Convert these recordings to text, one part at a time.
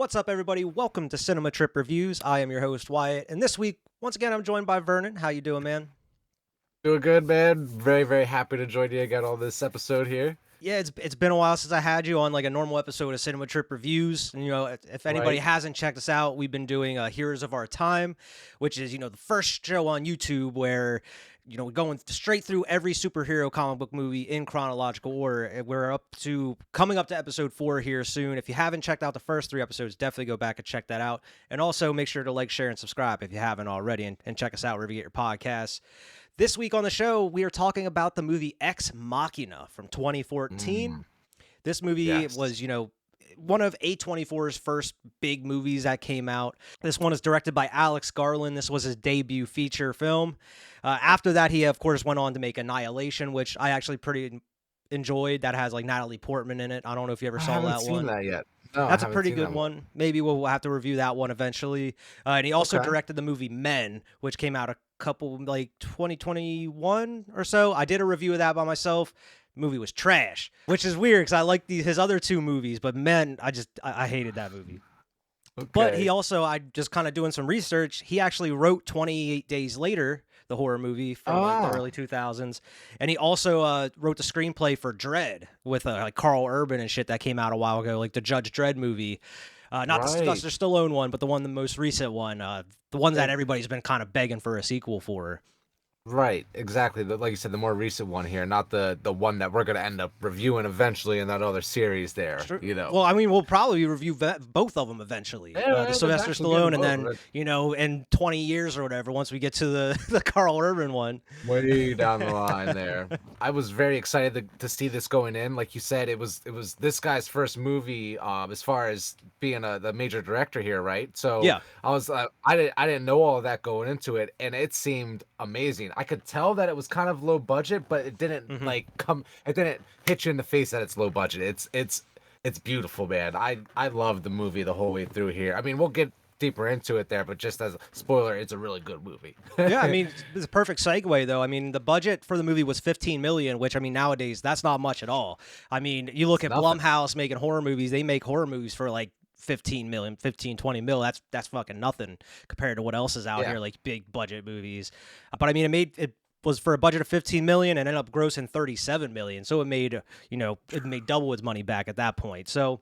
What's up, everybody? Welcome to Cinema Trip Reviews. I am your host, Wyatt, and this week, once again, I'm joined by Vernon. How you doing, man? Doing good, man. Very, very happy to join you again on this episode here. Yeah, it's been a while since I had you on like a normal episode of Cinema Trip Reviews. And, if anybody Right. hasn't checked us out, we've been doing Heroes of Our Time, which is the first show on YouTube where we're going straight through every superhero comic book movie in chronological order. And we're coming up to episode 4 here soon. If you haven't checked out the first 3 episodes, definitely go back and check that out. And also make sure to like, share, and subscribe if you haven't already, and check us out wherever you get your podcasts. This week on the show, we are talking about the movie Ex Machina from 2014. This movie Yes. was, one of A24's first big movies that came out. This one is directed by Alex Garland. This was his debut feature film. After that, he, of course, went on to make Annihilation, which I actually pretty enjoyed. That has, like, Natalie Portman in it. I don't know if you ever I saw haven't that seen one. that yet. No, I That's a haven't pretty seen good that one. Maybe we'll have to review that one eventually. And he also Okay. directed the movie Men, which came out a couple, like 2021 or so. I did a review of that by myself. The movie was trash, which is weird because I like his other 2 movies, but Men, I hated that movie. But he Okay. also, I just kind of doing some research, he actually wrote 28 Days Later, the horror movie from like the Oh. early 2000s. And he also wrote the screenplay for Dredd with like Carl Urban and shit that came out a while ago, like the Judge Dredd movie. Not the Right. Sylvester Stallone one, but the most recent one, the one that And- everybody's been kind of begging for a sequel for. Right, exactly. Like you said, the more recent one here, not the one that we're gonna end up reviewing eventually in that other series there. Well, I mean, we'll probably review both of them eventually. Yeah, The that's Sylvester actually good Stallone, and both, then, right. in 20 years or whatever, once we get to the Carl Urban one. Way down the line there. I was very excited to see this going in. Like you said, it was this guy's first movie as far as being the major director here, right? So Yeah. I was I didn't know all of that going into it, and it seemed amazing. I could tell that it was kind of low budget, but it didn't it didn't hit you in the face that it's low budget. It's beautiful, man. I loved the movie the whole way through here. I mean, we'll get deeper into it there, but just as a spoiler, it's a really good movie. Yeah, I mean, it's a perfect segue though. I mean, the budget for the movie was 15 million, which I mean nowadays that's not much at all. I mean, you look at nothing. Blumhouse making horror movies, they make horror movies for like 15 million, 15, 20 mil. That's fucking nothing compared to what else is out Yeah. here, like big budget movies. But I mean, it was for a budget of 15 million and ended up grossing 37 million. So it made, it made double its money back at that point. So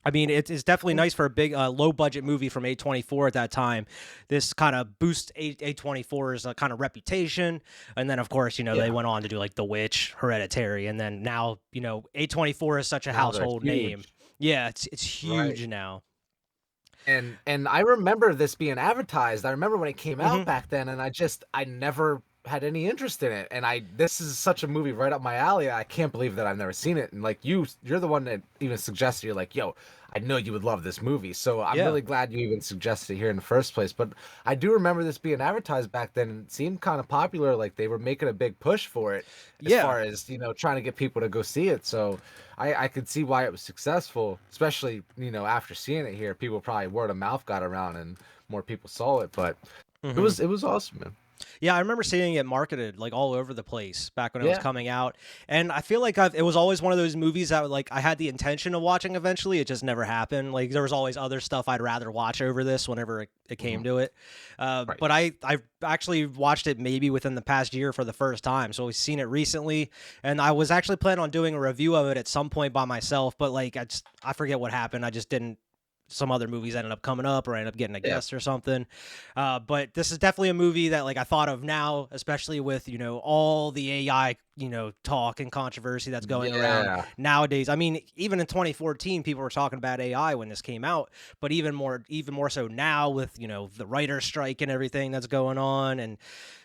I mean, it's definitely nice for a big, low budget movie from A24 at that time. This kind of boosts A24's kind of reputation, and then of course, they Yeah. went on to do like The Witch, Hereditary, and then now A24 is such a Now they're household name. huge. Yeah, it's huge Right. now. And I remember this being advertised. I remember when it came Mhm. out back then, and I never had any interest in it. And this is such a movie right up my alley. I can't believe that I've never seen it. And like you're the one that even suggested. You're like, yo, I know you would love this movie. So I'm Yeah. really glad you even suggested it here in the first place. But I do remember this being advertised back then, and it seemed kind of popular. Like they were making a big push for it, as Yeah. far as trying to get people to go see it. So I could see why it was successful, especially after seeing it here. People probably word of mouth got around and more people saw it. But Mhm. it was awesome, man. Yeah, I remember seeing it marketed like all over the place back when it was Yeah. coming out, and I feel like it was always one of those movies that like I had the intention of watching eventually. It just never happened. Like there was always other stuff I'd rather watch over this whenever it came to it. Right. But I actually watched it maybe within the past year for the first time, so I've seen it recently, and I was actually planning on doing a review of it at some point by myself, but like I forget what happened. I just didn't. Some other movies ended up coming up or I ended up getting a Yeah. guest or something. But this is definitely a movie that like I thought of now, especially with, all the AI, talk and controversy that's going around Yeah. nowadays. I mean, even in 2014, people were talking about AI when this came out, but even more so now with, the writer's strike and everything that's going on and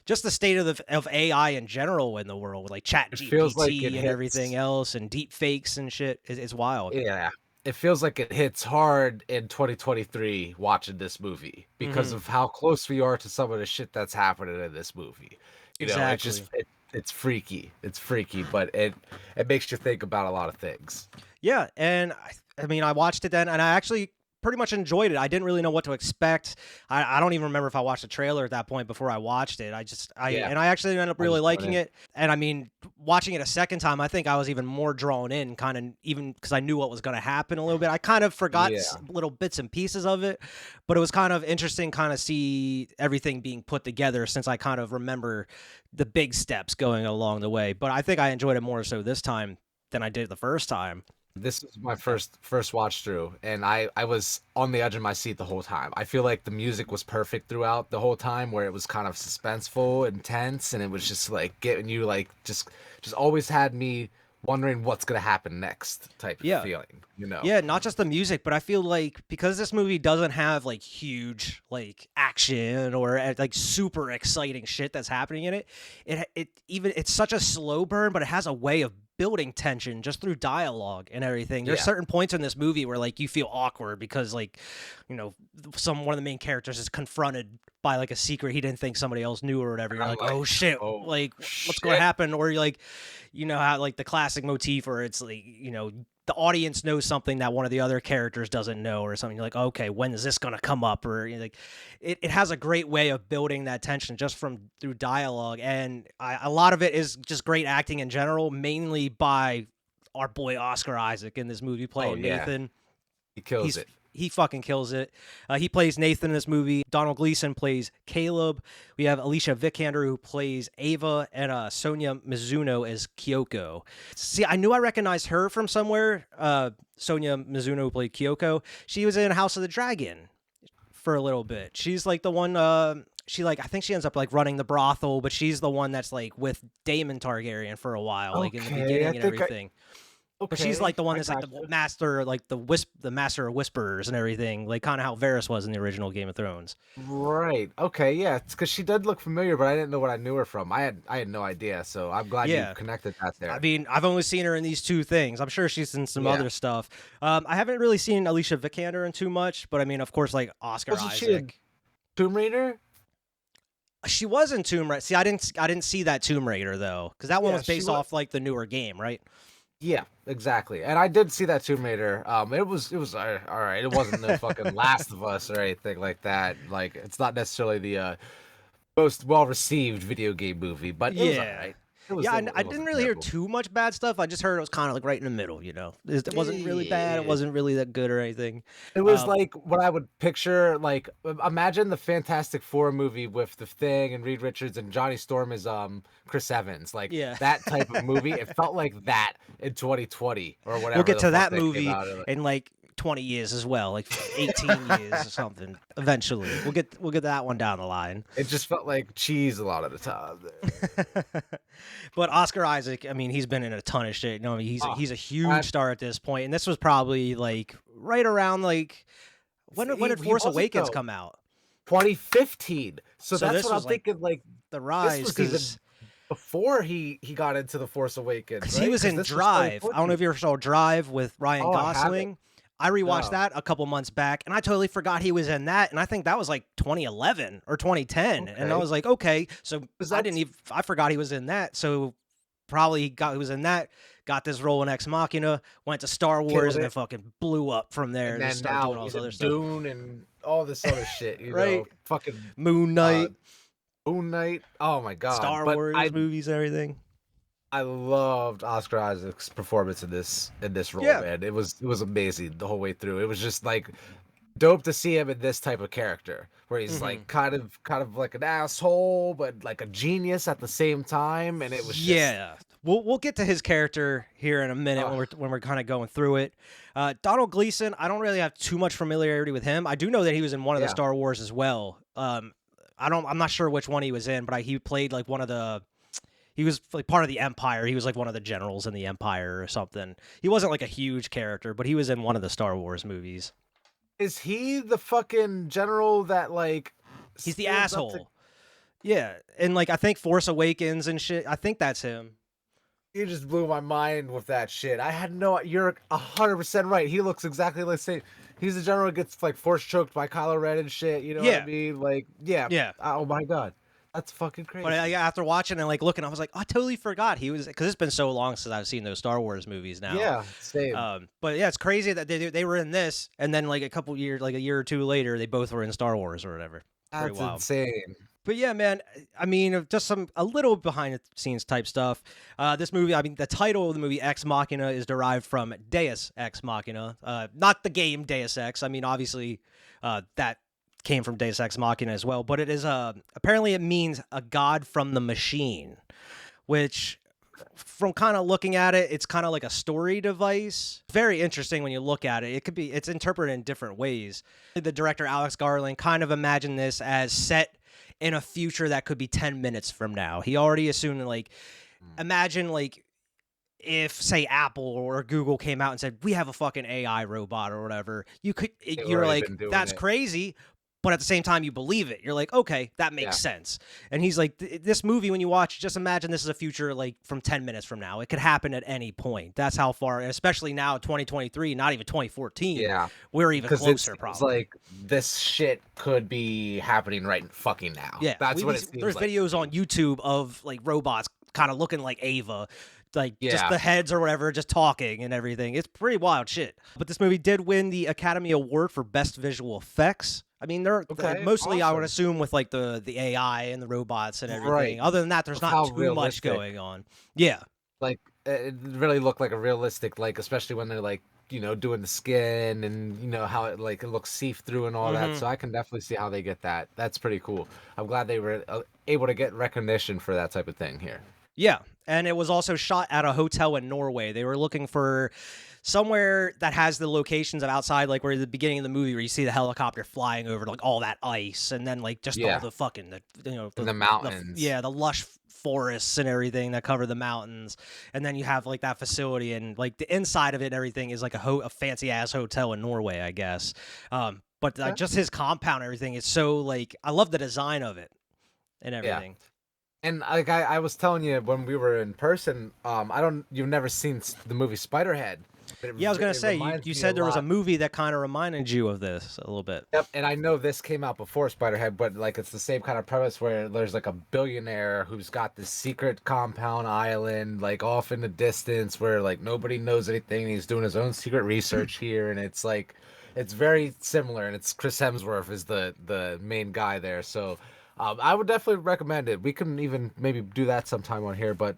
just the state of AI in general in the world, like Chat It feels like GPT it and hits. everything else and deep fakes and shit is wild. Yeah. It feels like it hits hard in 2023 watching this movie because Mhm. of how close we are to some of the shit that's happening in this movie. It's just Exactly. it's freaky. It's freaky, but it makes you think about a lot of things. Yeah, and I mean, I watched it then, and I actually pretty much enjoyed it. I didn't really know what to expect. I don't even remember if I watched the trailer at that point before I watched it. Yeah, I actually ended up I really just went liking in. it. And I mean, watching it a second time, I think I was even more drawn in, kind of even because I knew what was going to happen a little bit. I kind of forgot Yeah. little bits and pieces of it, but it was kind of interesting, kind of see everything being put together since I kind of remember the big steps going along the way. But I think I enjoyed it more so this time than I did the first time. This was my first watch through, and I was on the edge of my seat the whole time. I feel like the music was perfect throughout the whole time, where it was kind of suspenseful, intense, and it was just like getting you like just always had me wondering what's gonna happen next type of Yeah. feeling, you know? Yeah, not just the music, but I feel like because this movie doesn't have like huge like action or like super exciting shit that's happening in it, it's such a slow burn, but it has a way of building tension just through dialogue and everything. There's Yeah. certain points in this movie where like you feel awkward because like, one of the main characters is confronted by like a secret he didn't think somebody else knew or whatever. And You're I'm like, like, oh shit, oh like what's going to shit. happen? Or you're like, how like the classic motif where it's like, the audience knows something that one of the other characters doesn't know or something. You're like, okay, when is this going to come up? Or like, it has a great way of building that tension just through dialogue. And a lot of it is just great acting in general, mainly by our boy Oscar Isaac in this movie Oh playing yeah, Nathan. he kills He's it. he fucking kills it. He plays Nathan in this movie. Donald Gleason plays Caleb. We have Alicia Vikander who plays Ava, and Sonia Mizuno as Kyoko. See, I knew I recognized her from somewhere. Sonia Mizuno who played Kyoko. She was in House of the Dragon for a little bit. She's like the one. I think she ends up like running the brothel, but she's the one that's like with Daemon Targaryen for a while, like in the Okay, I beginning and think everything. But she's okay, like the one I that's like the gotcha. master, like the master of whisperers and everything, like kind of how Varys was in the original Game of Thrones. Right. Okay. Yeah. It's because she did look familiar, but I didn't know what I knew her from. I had no idea. So I'm glad you Yeah, connected that I there. mean, I've only seen her in these two things. I'm sure she's in some Yeah. other stuff. I haven't really seen Alicia Vikander in too much, but I mean, of course, like Oscar Wasn't she in Isaac. Tomb Raider? She was in Tomb Raider. See, I didn't see that Tomb Raider though, because that one Yeah, was she based was. off like the newer game, right? Yeah, exactly. And I did see that Tomb Raider. It was all right. It wasn't no fucking Last of Us or anything like that. Like it's not necessarily the most well received video game movie, but it was all Yeah. right. It was Yeah, it, I it didn't wasn't really hear terrible. too much bad stuff. I just heard it was kind of like right in the middle, It wasn't really bad. It Yeah. wasn't really that good or anything. It was Um, like what I would picture, like imagine the Fantastic Four movie with the Thing and Reed Richards and Johnny Storm as Chris Evans, like yeah. that type of movie. It felt like that in 2020 or We'll whatever get the to fuck that that came movie out of it. in like 20 years as well, like 18 years or something. Eventually, we'll get that one down the line. It just felt like cheese a lot of the time. But Oscar Isaac, I mean, he's been in a ton of shit. I mean, Oh, he's a huge and star at this point, and this was probably like right around like when did he Force wasn't Awakens though. come out? 2015. So So that's this what I'm was like thinking. Like the this rise was even because before he got into the Force Awakens, he right? was Because in this was Drive. I don't know 2014. if you ever saw Drive with Ryan Oh, I haven't. Gosling. I rewatched No. that a couple months back, and I totally forgot he was in that. And I think that was like 2011 or 2010. And I Okay. was like, okay, so Because I didn't that's even I forgot he was in that. So probably he was in that. Got this role in Ex Machina, went to Star Wars, killed and then it. fucking blew up from there And and just then started now doing all this he's other in stuff. Dune and all this other shit, Right? fucking Moon uh Knight, Moon Knight. Oh my god. Star But Wars movies, and everything. I loved Oscar Isaac's performance in this role, Yeah. man. It was amazing the whole way through. It was just like dope to see him in this type of character where he's hmm like kind of like an asshole but like a genius at the same time, and it was just Yeah, we'll get to his character here in a minute uh when we're kind of going through it. Donald Gleason, I don't really have too much familiarity with him. I do know that he was in one of the yeah. Star Wars as well. I'm not sure which one he was in, but he played like one of the. He was like part of the Empire. He was like one of the generals in the Empire or something. He wasn't like a huge character, but he was in one of the Star Wars movies. Is he the fucking general that like He's the stands up to asshole. Yeah, and like I think Force Awakens and shit. I think that's him. You just blew my mind with that shit. I had no. You're 100% right. He looks exactly like same. He's the general who gets like force choked by Kylo Ren and shit. You know what I Yeah, mean? Like, yeah. yeah. Oh my god. That's fucking But crazy. after watching and like looking, I was like, I totally forgot he was, because it's been so long since I've seen those Star Wars movies now. Yeah, same. But yeah, it's crazy that they were in this, and then like a couple years, like a year or two later, they both were in Star Wars or whatever. Pretty That's wild. insane. But yeah, man, I mean, just a little behind the scenes type stuff. This movie, I mean, the title of the movie Ex Machina is derived from Deus Ex Machina, not the game Deus Ex. I mean, obviously, that came from Deus Ex Machina as well. But it is apparently it means a god from the machine, which, from kind of looking at it, it's kind of like a story device. Very interesting when you look at it. It's interpreted in different ways. The director Alex Garland kind of imagined this as set in a future that could be 10 minutes from now. He already assumed, like, imagine like if, say, Apple or Google came out and said, we have a fucking AI robot or whatever, They've you're already like, been doing that's it. crazy. But at the same time, you believe it. You're like, okay, that makes Yeah. sense. And he's like, this movie, when you watch, just imagine this is a future like from 10 minutes from now. It could happen at any point. That's how far, and especially now, 2023, not even 2014. Yeah. We're even Because closer, it's probably. like this shit could be happening right fucking now. Yeah, That's what it seems there's like. videos on YouTube of like robots kind of looking like Ava, like just Yeah. the heads or whatever, just talking and everything. It's pretty wild shit. But this movie did win the Academy Award for Best Visual Effects. I mean, they're Okay, mostly, I would awesome. assume, with like the AI and the robots and everything. Right. Other than that, there's Of not how too much realistic. going on. Yeah. Like it really looked like a realistic, like especially when they're like, doing the skin and how it like it looks see through and all that. Mhm. So I can definitely see how they get that. That's pretty cool. I'm glad they were able to get recognition for that type of thing here. Yeah, and it was also shot at a hotel in Norway. They were looking for somewhere that has the locations of outside, like where at the beginning of the movie, where you see the helicopter flying over like all that ice, and then like just all Yeah. the fucking In the mountains. the lush forests and everything that cover the mountains, and then you have like that facility, and like the inside of it and everything is like a fancy ass hotel in Norway, I guess. But Okay. just his compound, and everything is so like, I love the design of it and Yeah. everything. And like I was telling you when we were in person, you've never seen the movie Spiderhead. But Yeah, I was gonna it say, reminds you me a said there was a lot. movie that kind of reminded you of this a little bit. Yep, and I know this came out before Spiderhead, but like it's the same kind of premise where there's like a billionaire who's got this secret compound island like off in the distance where like nobody knows anything. And he's doing his own secret research here, and it's like it's very similar. And it's Chris Hemsworth is the main guy there, so. I would definitely recommend it. We can even maybe do that sometime on here, but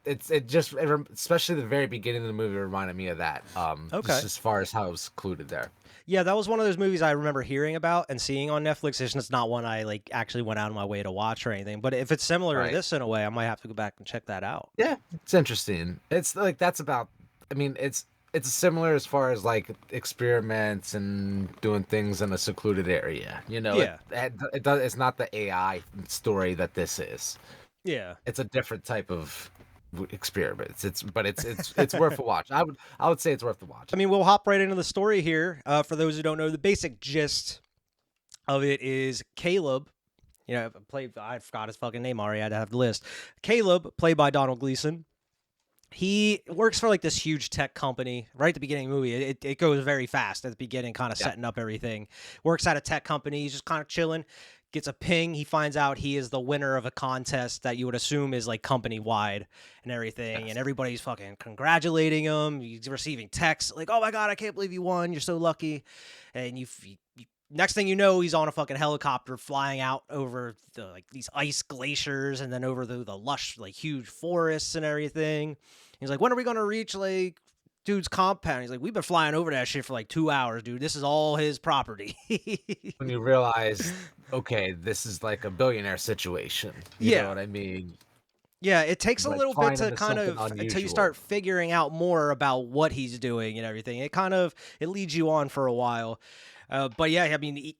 especially the very beginning of the movie reminded me of that. Okay. Just as far as how it was included there. Yeah, that was one of those movies I remember hearing about and seeing on Netflix. It's just not one I like actually went out of my way to watch or anything. But if it's similar to Right. this in a way, I might have to go back and check that out. Yeah, it's interesting. It's like that's about. I mean, it's similar as far as like experiments and doing things in a secluded area. Yeah. It does. It's not the AI story that this is. Yeah. It's a different type of experiments. It's worth a watch. I would say it's worth the watch. I mean, we'll hop right into the story here. For those who don't know, the basic gist of it is Caleb. I forgot his fucking name already. I had to have the list. Caleb, played by Donald Gleason. He works for like this huge tech company right at the beginning of the movie. It goes very fast at the beginning, kind of setting up everything. Works at a tech company. He's just kind of chilling. Gets a ping. He finds out he is the winner of a contest that you would assume is like company wide and everything. Yes. And everybody's fucking congratulating him. He's receiving texts like, "Oh my God, I can't believe you won. You're so lucky." And next thing you know, he's on a fucking helicopter flying out over like these ice glaciers and then over the lush, like huge forests and everything. He's like, "When are we going to reach like dude's compound?" He's like, "We've been flying over that shit for like 2 hours, dude. This is all his property." When you realize, okay, this is like a billionaire situation. You Yeah. know what I mean? Yeah, it takes a Like little bit flying to into kind something of, until you unusual. start figuring out more about what he's doing and everything. It leads you on for a while. But yeah, I mean,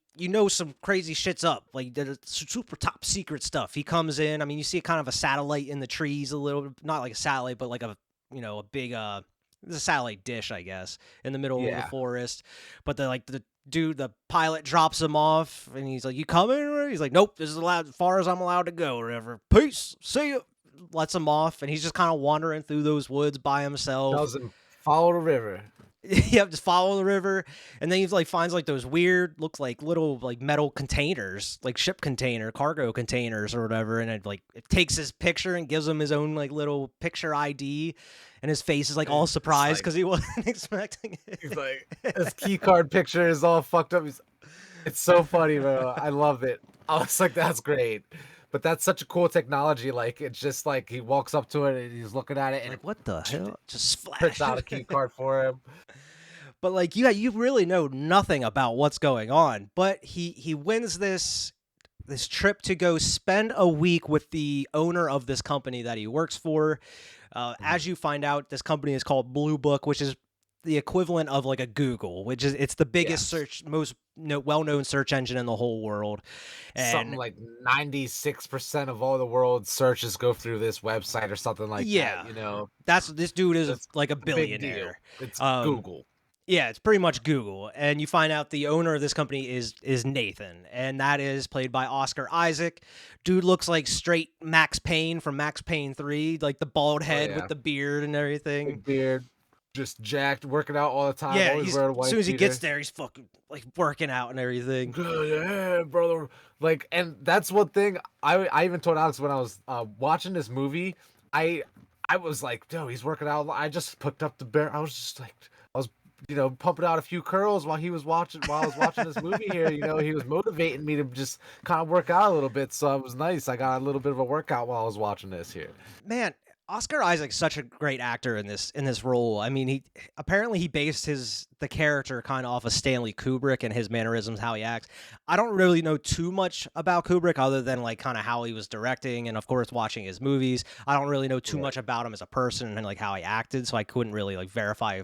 some crazy shit's up, like the super top secret stuff. He comes in. I mean, you see kind of a satellite in the trees, a little, not like a satellite, but like a big it's a satellite dish, I guess, in the middle of the Yeah. forest. But the pilot drops him off, and he's like, "You coming?" He's like, "Nope, this is as far as I'm allowed to go, or whatever. Peace, see you." Lets him off, and he's just kind of wandering through those woods by himself. Tells him follow the river. Yeah, just follow the river, and then he like finds like those weird, looks like little like metal containers, like ship container, cargo containers or whatever, and it takes his picture and gives him his own like little picture ID, and his face is like all It's surprised like because he wasn't expecting he's it. like his key card picture is all fucked up. It's so funny, bro. I love it. I was like, that's great. But that's such a cool technology. Like it's just like he walks up to it and he's looking at it and Like what the hell? Just prints flash. out a key card for him. But like you really know nothing about what's going on. But he wins this trip to go spend a week with the owner of this company that he works for. As you find out, this company is called Blue Book, which is the equivalent of like a Google, which is it's the biggest Yes. search, most well-known search engine in the whole world. Something And like 96% of all the world's searches go through this website or something like that, yeah, you know. this dude is That's like a a big deal. billionaire. It's Um, Google. Yeah, it's pretty much Google, and you find out the owner of this company is Nathan, and that is played by Oscar Isaac. Dude looks like straight Max Payne from Max Payne 3, like the bald Oh head with yeah. the beard and everything. Big beard, just jacked, working out all the time, Yeah, always wearing as soon white as he gets beater. there, he's fucking like working out and everything. Good, yeah, brother. Like, and that's one thing I even told Alex when I was watching this movie. I I was like, yo, he's working out. I just picked up the bear. I was just like, I was, pumping out a few curls while I was watching this movie here. He was motivating me to just kind of work out a little bit. So it was nice. I got a little bit of a workout while I was watching this here. Man, Oscar Isaac's such a great actor in this role. I mean, he based the character kind of off of Stanley Kubrick and his mannerisms, how he acts. I don't really know too much about Kubrick other than like kind of how he was directing and of course watching his movies. I don't really know too Right. much about him as a person and like how he acted, so I couldn't really like verify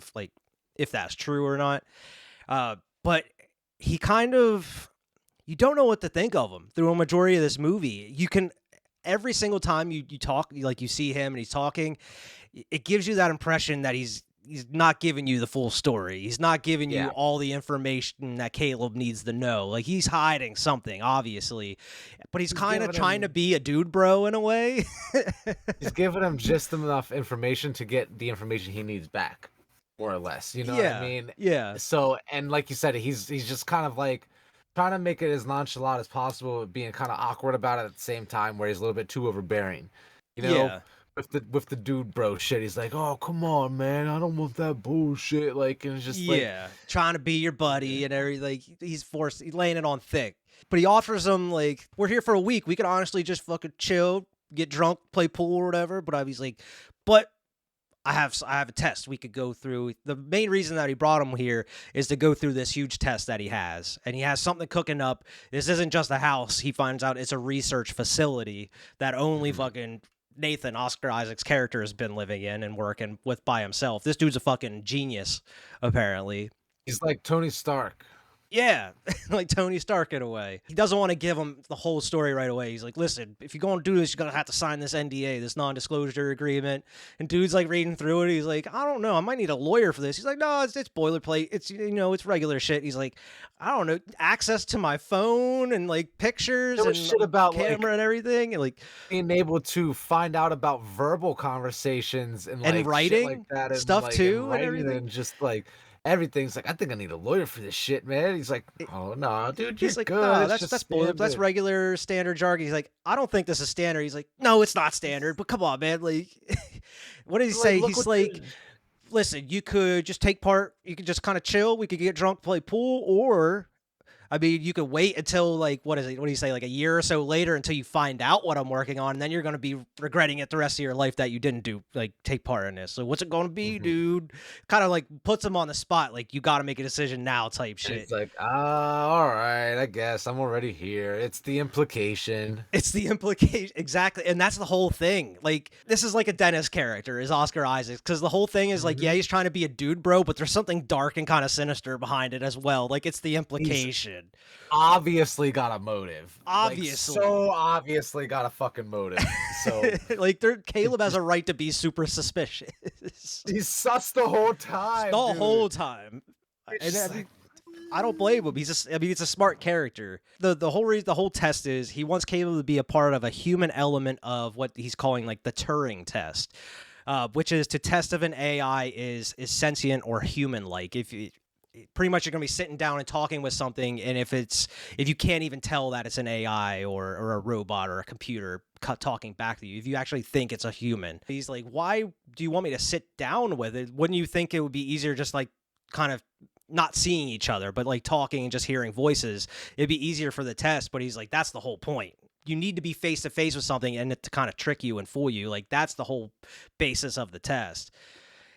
if that's true or not. But he kind of you don't know what to think of him through a majority of this movie. You can every single time you talk, like you see him and he's talking, it gives you that impression that he's not giving you the full story. He's not giving you Yeah. all the information that Caleb needs to know. Like he's hiding something, obviously, but he's kind of giving trying to him be a dude bro in a way. he's giving him just enough information to get the information he needs back, more or less. You know what I Yeah, mean? yeah, So, and like you said, he's just kind of like trying to make it as nonchalant as possible, but being kind of awkward about it at the same time, where he's a little bit too overbearing. You know, yeah. with the dude bro shit, he's like, "Oh, come on, man, I don't want that bullshit." Like, and it's just like, Yeah, trying to be your buddy and everything. Like, he's laying it on thick. But he offers him like, we're here for a week. We could honestly just fucking chill, get drunk, play pool or whatever. But he's like, but I have a test we could go through. The main reason that he brought him here is to go through this huge test that he has, and he has something cooking up. This isn't just a house. He finds out it's a research facility that only fucking Nathan, Oscar Isaac's character, has been living in and working with by himself. This dude's a fucking genius, apparently. he's like Tony Stark. Yeah, like Tony Stark in a way. He doesn't want to give him the whole story right away. He's like, listen, if you're going to do this, you're going to have to sign this NDA, this non-disclosure agreement. And dude's like reading through it. He's like, I don't know. I might need a lawyer for this. He's like, no, it's boilerplate. It's, it's regular shit. He's like, I don't know, access to my phone and like pictures There was and shit about camera and everything. And like, being able to find out about verbal conversations and like shit writing like that, and stuff like too and writing everything. and just like everything's like, I think I need a lawyer for this shit, man. He's like, oh no, dude, you're He's like, good. no, It's that's just boilerplate. That's standard." regular standard jargon. He's like, I don't think this is standard. He's like, no, it's not standard. But come on, man. Like, what did he He's say? look He's what like, the- listen, you could just take part. You could just kind of chill. We could get drunk, play pool, or I mean, you could wait until like what is it? What do you say? Like a year or so later until you find out what I'm working on, and then you're gonna be regretting it the rest of your life that you didn't take part in this. So what's it gonna be, Mhm. dude? Kind of like puts him on the spot. Like you got to make a decision now, type And shit. he's like, all right, I guess I'm already here. It's the implication. It's the implication, exactly, and that's the whole thing. Like this is like a Dennis character, is Oscar Isaac, because the whole thing is like, yeah, Mhm. he's trying to be a dude bro, but there's something dark and kind of sinister behind it as well. Like it's the implication. Obviously got a motive. Obviously. Like, so obviously got a fucking motive. So Like Caleb has a right to be super suspicious he's sus the whole time. the dude. whole time. It's And just I mean, like, I don't blame him. It's a smart character. The whole reason, the whole test is he wants Caleb to be a part of a human element of what he's calling like the Turing test. which is to test if an AI is sentient or human like. If you pretty much you're going to be sitting down and talking with something, and if you can't even tell that it's an AI or a robot or a computer talking back to you, if you actually think it's a human. He's like, why do you want me to sit down with it? Wouldn't you think it would be easier just like kind of not seeing each other, but like talking and just hearing voices? It'd be easier for the test. But he's like, that's the whole point. You need to be face to face with something and it to kind of trick you and fool you. Like, that's the whole basis of the test.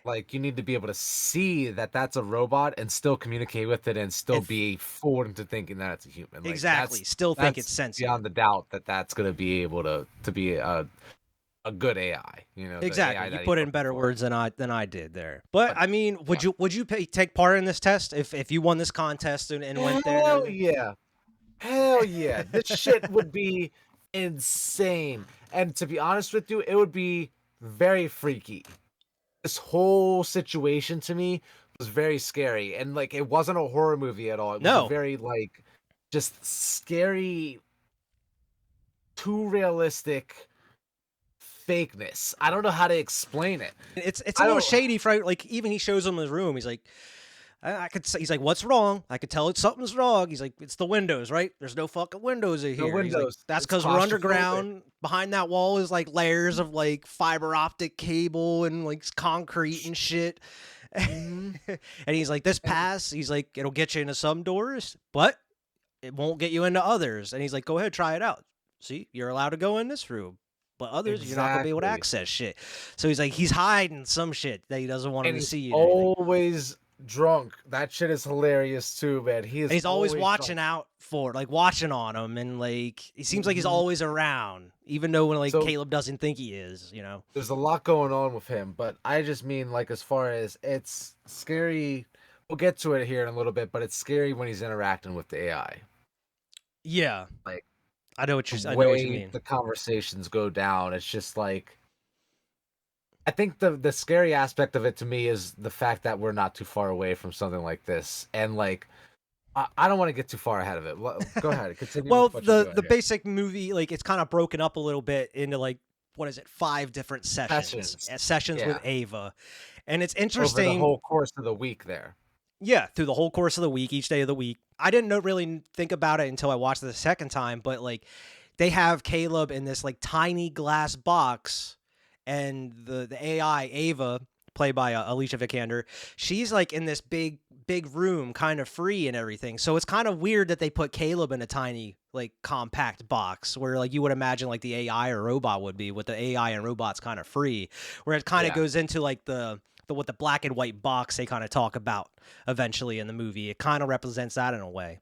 Like, you need to be able to see that that's a robot and still communicate with it and still be fooled into thinking that it's a human. Like, exactly. Still think it's sentient. Beyond the doubt that that's going to be able to be a good AI. You know, exactly. You put in better words than I did there. But I mean, would you take part in this test if you won this contest and went there? Hell yeah. Hell yeah. This shit would be insane. And to be honest with you, it would be very freaky. This whole situation to me was very scary, and like it wasn't a horror movie at all. It was a very like just scary, too realistic fakeness. I don't know how to explain it. It's a little shady for like, even he shows him his room. He's like, he's like, what's wrong? I could tell something's wrong. He's like, it's the windows, right? There's no fucking windows in here. No windows. Like, that's because we're underground. Behind that wall is like layers of like fiber optic cable and like concrete and shit. And he's like, this pass, he's like, it'll get you into some doors, but it won't get you into others. And he's like, go ahead, try it out. See, you're allowed to go in this room, but others, you're not gonna be able to access shit. So he's like, he's hiding some shit that he doesn't want him to see. Always drunk. That shit is hilarious too, man. He's always watching out for, like, watching on him, and like he seems like he's always around, even though when like Caleb doesn't think he is. You know, there's a lot going on with him, but I just mean like as far as it's scary. We'll get to it here in a little bit, but it's scary when he's interacting with the AI. Yeah, like I know what you mean. The conversations go down. It's just like, I think the scary aspect of it to me is the fact that we're not too far away from something like this, and like I don't want to get too far ahead of it. Go ahead, continue. Well, the basic movie, like, it's kind of broken up a little bit into like, what is it, 5 different sessions with Ava, and it's interesting over the whole course of the week there. Yeah, through the whole course of the week, each day of the week. I didn't really think about it until I watched it the second time, but like, they have Caleb in this like tiny glass box, and the AI Ava, played by Alicia Vikander, she's like in this big room, kind of free and everything. So it's kind of weird that they put Caleb in a tiny like compact box where like you would imagine like the AI or robot would be, with the AI and robots kind of free, where it kind of goes into like the black and white box they kind of talk about eventually in the movie. It kind of represents that in a way.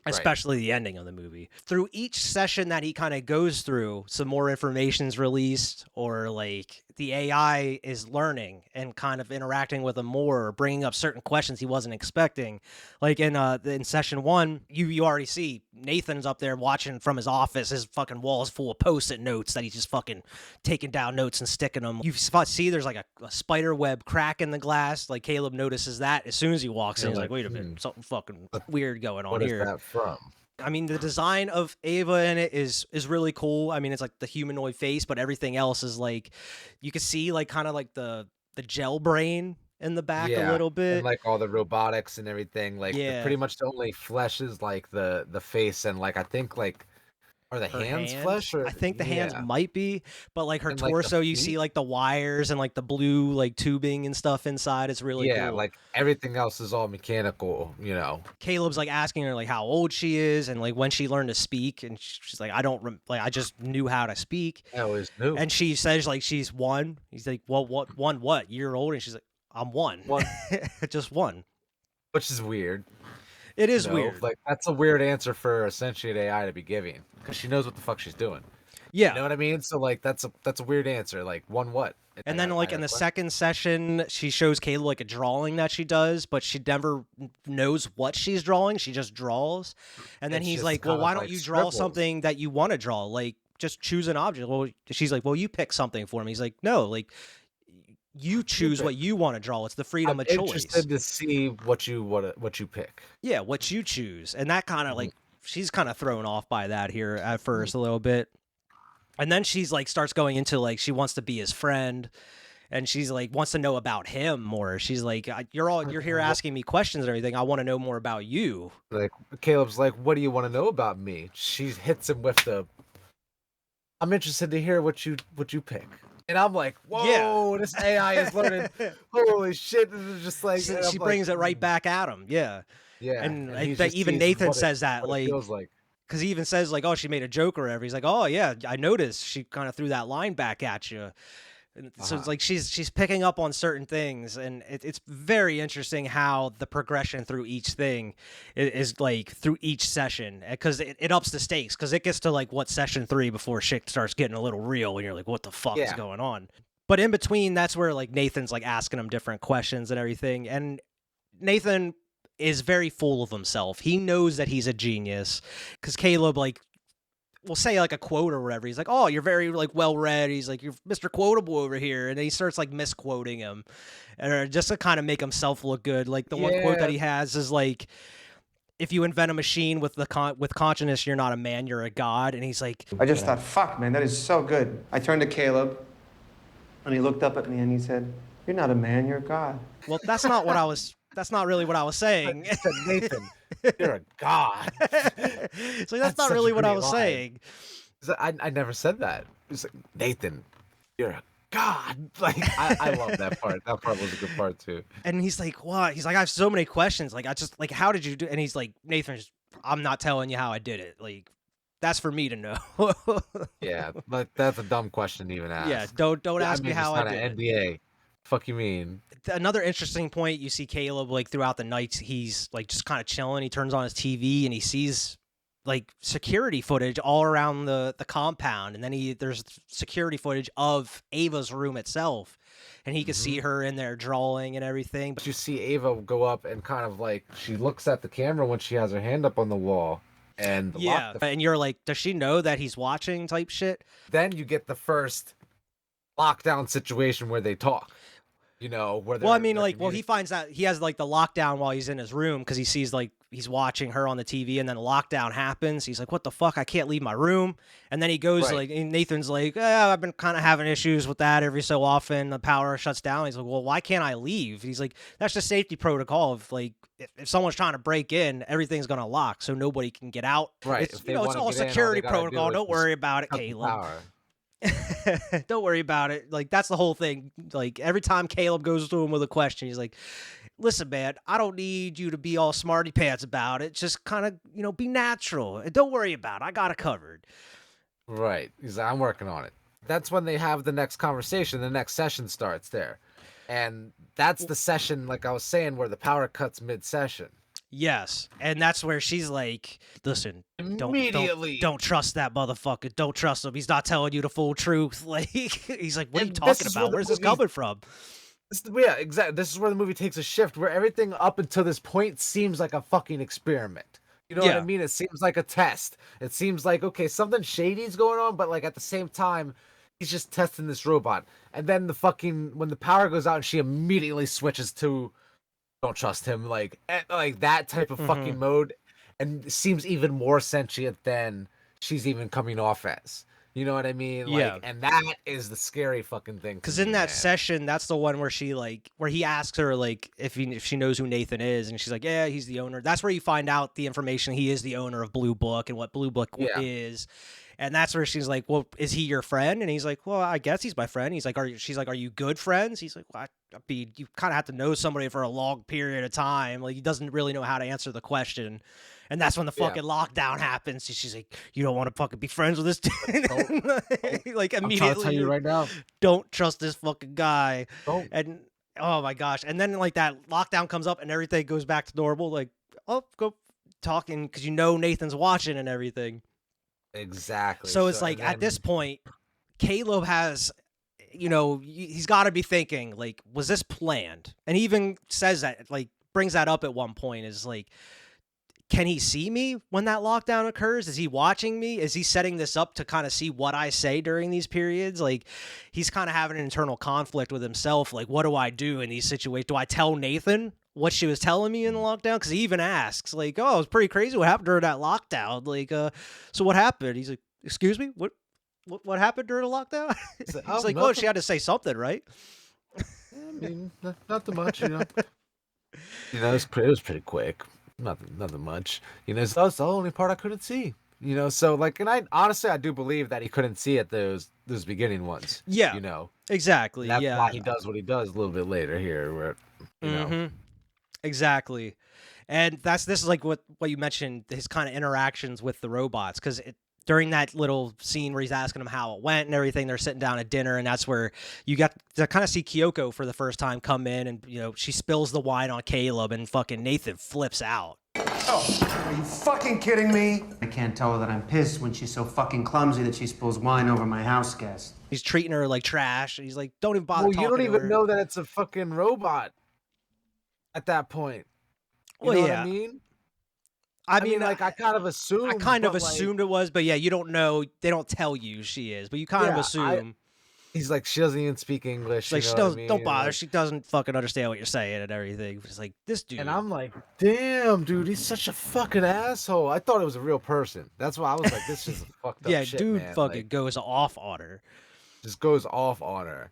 Especially the ending of the movie. Through each session that he kind of goes through, some more information's released, or like the AI is learning and kind of interacting with him more, or bringing up certain questions he wasn't expecting. Like in session 1, you already see Nathan's up there watching from his office. His fucking wall is full of Post-it notes that he's just fucking taking down notes and sticking them. You see there's like a spider web crack in the glass. Like, Caleb notices that as soon as he walks in. He's like, wait a minute, something fucking weird going on here. What is that from? I mean, the design of Ava in it is really cool. I mean, it's like the humanoid face, but everything else is like, you can see like kind of like the gel brain in the back a little bit, and like all the robotics and everything. Like, pretty much the only flesh is like the face, and like I think like, are the hands flesh? Or I think the hands might be, but like her torso, like, you see like the wires and like the blue like tubing and stuff inside. It's really cool. Like everything else is all mechanical, you know. Caleb's like asking her like how old she is and like when she learned to speak, and she's like, I just knew how to speak. I always knew. And she says like she's 1. He's like, well, what year old? And she's like, I'm 1. Just 1. Which is weird. It is weird. Like, that's a weird answer for a sentient AI to be giving, because she knows what the fuck she's doing. Yeah, you know what I mean. So like, that's a weird answer. Like, 1 what? And then like in the second session, she shows Caleb like a drawing that she does, but she never knows what she's drawing. She just draws, and then he's like, well, why don't you draw something that you want to draw? Like, just choose an object. Well, she's like, well, you pick something for me. He's like, no, like, you choose what you want to draw. It's the freedom of choice. I'm interested to see what you pick. Yeah, what you choose. And that kind of like, she's kind of thrown off by that here at first a little bit. And then she's like starts going into like she wants to be his friend. and she's like wants to know about him more. She's like, you're here asking me questions and everything. I want to know more about you. Like Caleb's like, what do you want to know about me? She hits him with the, I'm interested to hear what you pick. And I'm like, whoa, this AI is learning. Holy shit. This is just like, So she brings it right back at him. Yeah. Yeah. And he's like, just even teasing Nathan what says that, what it like, feels like. because he even says, like, oh, she made a joke or whatever. He's like, oh, yeah, I noticed. She kind of threw that line back at you. And so it's like she's picking up on certain things, and it's very interesting how the progression through each thing is like through each session, because it ups the stakes, because it gets to like what session 3 before shit starts getting a little real, and you're like, what the fuck is going on? But in between, that's where like Nathan's like asking him different questions and everything, and Nathan is very full of himself. He knows that he's a genius, because Caleb like will say like a quote or whatever. He's like, oh, you're very like well read. He's like, you're Mr. Quotable over here. And then he starts like misquoting him, and just to kind of make himself look good. Like the one quote that he has is like, if you invent a machine with with consciousness, you're not a man, you're a god. And he's like, I just thought, fuck, man, that is so good. I turned to Caleb, and he looked up at me and he said, you're not a man, you're a god. well, that's not what I was. That's not really what I was saying. I said, Nathan, you're a god. So that's not really what I was saying. I never said that. It's like, Nathan, you're a god. Like, I love that part. That part was a good part too. And he's like, what? He's like, I have so many questions. Like, I just like, how did you do? And he's like, Nathan, I'm not telling you how I did it. Like, that's for me to know. Yeah, but that's a dumb question to even ask. Yeah, don't ask me how I did it. NDA. Fuck you mean? Another interesting point, you see Caleb like throughout the nights, he's like just kind of chilling. He turns on his TV and he sees like security footage all around the compound, and then there's security footage of Ava's room itself, and he can see her in there drawing and everything. But you see Ava go up and kind of like she looks at the camera when she has her hand up on the wall. And and you're like, does she know that he's watching type shit? Then you get the first lockdown situation where they talk. You know, where well, I mean, like, well, he finds out he has like the lockdown while he's in his room, because he sees like he's watching her on the TV, and then the lockdown happens. He's like, what the fuck? I can't leave my room. And then he goes like, and Nathan's like, I've been kind of having issues with that every so often. The power shuts down. He's like, well, why can't I leave? He's like, that's just safety protocol. Of like, if someone's trying to break in, everything's gonna lock, so nobody can get out. Right. It's, you know, it's all security protocol. Don't worry about it, Caleb. Don't worry about it. Like, that's the whole thing. Like, every time Caleb goes to him with a question, he's like, listen, man, I don't need you to be all smarty pants about it. Just kind of, you know, be natural. And don't worry about it. I got it covered. Right. He's like, I'm working on it. That's when they have the next conversation. The next session starts there. And that's the session, like I was saying, where the power cuts mid-session. Yes, and that's where she's like, listen, don't trust that motherfucker. Don't trust him. He's not telling you the full truth. Like, he's like, what are you talking about? Where's this coming from? Yeah, exactly. This is where the movie takes a shift, where everything up until this point seems like a fucking experiment. You know what I mean? It seems like a test. It seems like, okay, something shady's going on, but like at the same time, he's just testing this robot. And then when the power goes out and she immediately switches to don't trust him, like that type of fucking mode, and seems even more sentient than she's even coming off as. You know what I mean? Like, and that is the scary fucking thing. Because in that session, that's the one where where he asks her like if she knows who Nathan is, and she's like, yeah, he's the owner. That's where you find out the information. He is the owner of Blue Book and what Blue Book is. And that's where she's like, well, is he your friend? And he's like, well, I guess he's my friend. He's like, she's like, are you good friends? He's like, well, you kind of have to know somebody for a long period of time. Like, he doesn't really know how to answer the question. And that's when the fucking lockdown happens. She's like, you don't want to fucking be friends with this dude. Like, immediately. I'm trying to tell you right now. Don't trust this fucking guy. Don't. And, oh my gosh. And then like that lockdown comes up and everything goes back to normal. Like, oh, go talking, because you know Nathan's watching and everything. Exactly. So it's like, at this point, Caleb has, you know, he's got to be thinking, like, was this planned? And he even says that, like, brings that up at one point, is like, can he see me when that lockdown occurs? Is he watching me? Is he setting this up to kind of see what I say during these periods? Like, he's kind of having an internal conflict with himself. Like, what do I do in these situations? Do I tell Nathan what she was telling me in the lockdown? Because he even asks, like, oh, it was pretty crazy what happened during that lockdown. Like, so what happened? He's like, excuse me? What happened during the lockdown? He's like, oh, she had to say something, right? I mean, not too much, you know. It was pretty quick. Nothing much. That's the only part I couldn't see. So like, and I honestly I do believe that he couldn't see at those beginning ones. Yeah, You know, exactly. and that's why Yeah. he does what he does a little bit later here, where you know. Exactly. And this is like what you mentioned, his kind of interactions with the robots, because during that little scene where he's asking them how it went and everything, they're sitting down at dinner, and that's where you got to kind of see Kyoko for the first time come in, and she spills the wine on Caleb, and fucking Nathan flips out. Oh, are you fucking kidding me? I can't tell her that I'm pissed when she's so fucking clumsy that she spills wine over my house guest. He's treating her like trash. He's like, don't even bother Well, you talking don't to even her. know that it's a fucking robot at that point. You Well, know what yeah. I mean? I mean, like I kind of assumed. I kind of but, like, assumed it was, but yeah, you don't know. They don't tell you she is, but you kind of assume. He's like, she doesn't even speak English. Like, you she know what I doesn't, mean? don't bother. Like, She doesn't fucking understand what you're saying and everything. It's like, this dude. and I'm like, damn, dude, he's such a fucking asshole. I thought it was a real person. That's why I was like, this is a fucked up yeah, shit, dude man. fucking Like, goes off on her. just goes off on her.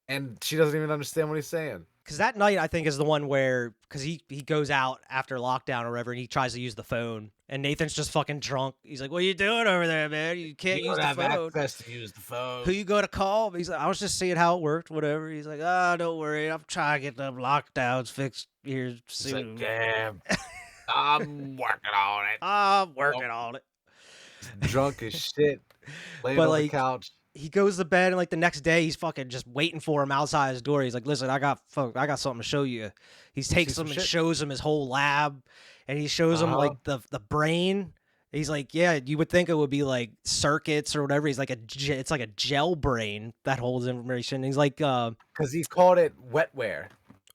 And she doesn't even understand what he's saying. Because that night, I think, is the one where, because he goes out after lockdown or whatever, and he tries to use the phone, and Nathan's just fucking drunk. He's like, what are you doing over there, man? You can't You use don't the have phone. access to use the phone. Who you go to call? He's like, I was just seeing how it worked, whatever. He's like, don't worry. I'm trying to get them lockdowns fixed here He's soon. like, damn, I'm working on it. I'm working on it. Drunk as shit, laying But, on like, the couch. he goes to bed, and like the next day, he's fucking just waiting for him outside his door. He's like, "Listen, I got something to show you." He takes him and shows him his whole lab, and he shows him like the brain. He's like, "Yeah, you would think it would be like circuits or whatever." He's like it's like a gel brain that holds information. He's like, because he's called it wetware.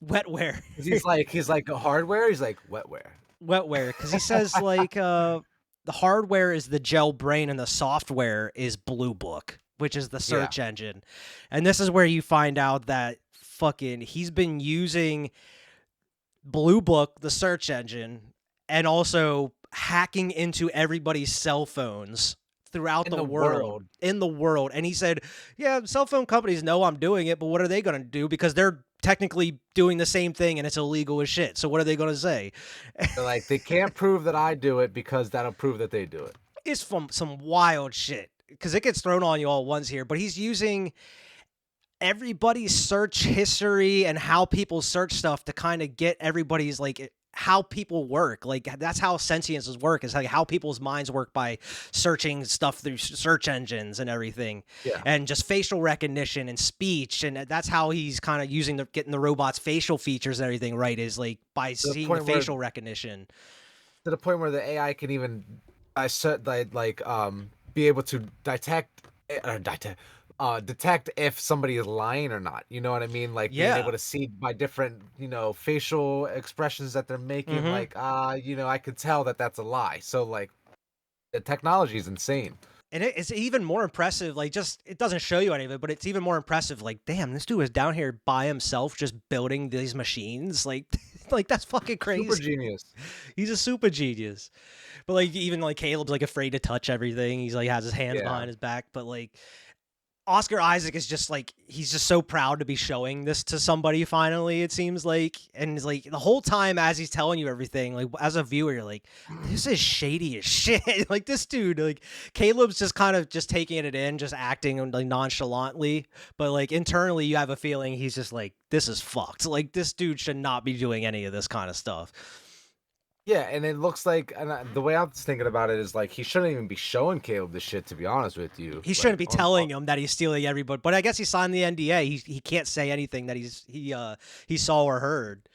Wetware. He's like a hardware. He's like wetware. Wetware, because he says like the hardware is the gel brain and the software is Blue Book, which is the search engine. And this is where you find out that fucking he's been using Blue Book, the search engine, and also hacking into everybody's cell phones throughout the world. In the world. And he said, yeah, cell phone companies know I'm doing it, but what are they going to do? Because they're technically doing the same thing and it's illegal as shit. So what are they going to say? They're like, they can't prove that I do it because that'll prove that they do it. It's from some wild shit, because it gets thrown on you all at once here, but he's using everybody's search history and how people search stuff to kind of get everybody's like how people work. Like that's how sentiences work, is like how people's minds work by searching stuff through search engines and everything. And just facial recognition and speech, and that's how he's kind of using getting the robot's facial features and everything right, is like by seeing the facial recognition to the point where the AI can even be able to detect if somebody is lying or not. You know what I mean? Like being able to see by different, facial expressions that they're making. Like, I could tell that that's a lie. So like, the technology is insane. And it's even more impressive. Like, just it doesn't show you any of it, but it's even more impressive. Like, damn, this dude was down here by himself, just building these machines. Like, like that's fucking crazy. Super genius. He's a super genius. But like, even like Caleb's like afraid to touch everything. He's like has his hands behind his back. But like, Oscar Isaac is just like, he's just so proud to be showing this to somebody finally, it seems like. And it's like the whole time as he's telling you everything, like as a viewer, you're like, this is shady as shit. Like this dude, like Caleb's just kind of just taking it in, just acting like nonchalantly. But like internally you have a feeling he's just like, this is fucked. Like this dude should not be doing any of this kind of stuff. Yeah, and it looks like, and the way I'm thinking about it is like he shouldn't even be showing Caleb this shit. To be honest with you, he shouldn't be telling him that he's stealing everybody. But I guess he signed the NDA. He can't say anything that he saw or heard.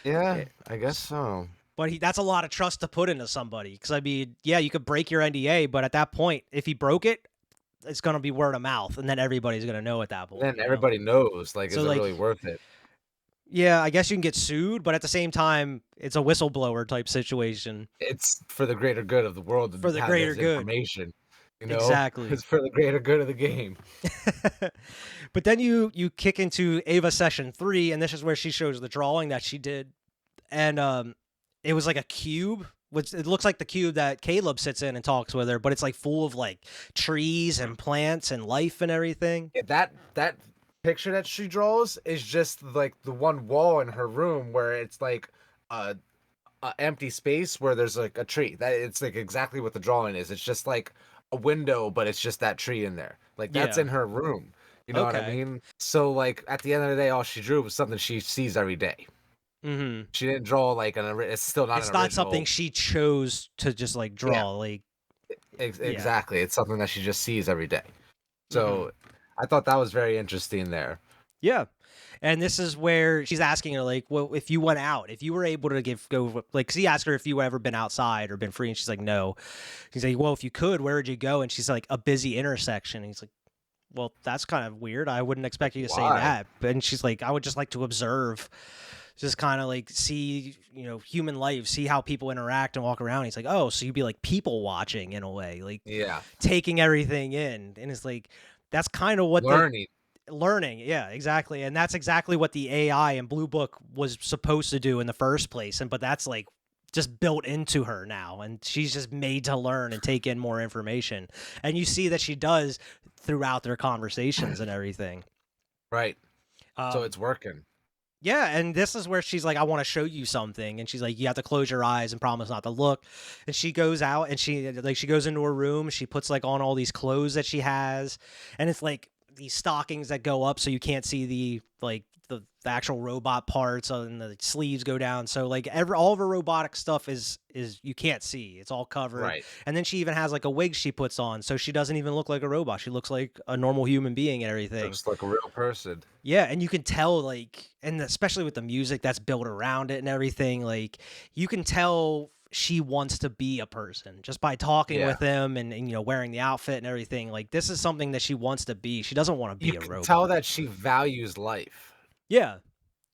Yeah, I guess so. But that's a lot of trust to put into somebody. Because I mean, yeah, you could break your NDA, but at that point, if he broke it, it's gonna be word of mouth, and then everybody's gonna know at that point. Then everybody knows. Like, so, is it really worth it? Yeah, I guess you can get sued, but at the same time, it's a whistleblower type situation. It's for the greater good of the world. For the greater good. Information, exactly. It's for the greater good of the game. But then you kick into Ava session 3, and this is where she shows the drawing that she did, and it was like a cube. Which it looks like the cube that Caleb sits in and talks with her, but it's like full of like trees and plants and life and everything. Yeah, that picture that she draws is just like the one wall in her room where it's like a, a empty space where there's like a tree. That it's like exactly what the drawing is. It's just like a window, but it's just that tree in there. Like that's Yeah. in her room. You know what I Okay. mean? So like at the end of the day, all she drew was something she sees every day. Mm-hmm. She didn't draw like it's still not It's an not something original. she chose to just like Yeah, draw. Like, yeah. exactly. It's something that she just sees every day. Mm-hmm. So I thought that was very interesting there. Yeah. And this is where she's asking her, like, well, if you went out, if you were able to go, like, 'cause he asked her if you ever been outside or been free, and she's like, no. He's like, well, if you could, where would you go? And she's like, a busy intersection. And he's like, well, that's kind of weird. I wouldn't expect you to say Why? that. And she's like, I would just like to observe, just kind of like see, human life, see how people interact and walk around. He's like, oh, so you'd be like people watching in a way, like Yeah, taking everything in. And it's like, that's kind of what learning. learning. Yeah, exactly. And that's exactly what the AI in Blue Book was supposed to do in the first place. But that's like just built into her now, and she's just made to learn and take in more information. And you see that she does throughout their conversations and everything. Right. So Um, it's working. yeah, and this is where she's like, I want to show you something. And she's like, you have to close your eyes and promise not to look. And she goes out and she goes into her room. She puts like on all these clothes that she has. And it's like these stockings that go up so you can't see the actual robot parts, and the sleeves go down. So like all of her robotic stuff is you can't see. It's all covered. Right. And then she even has like a wig she puts on, so she doesn't even look like a robot. She looks like a normal human being and everything. Looks like a real person. Yeah, and you can tell, like, and especially with the music that's built around it and everything, like, you can tell she wants to be a person just by talking Yeah. with him and wearing the outfit and everything. Like, this is something that she wants to be. She doesn't want to You be a can robot. tell that she values life. Yeah.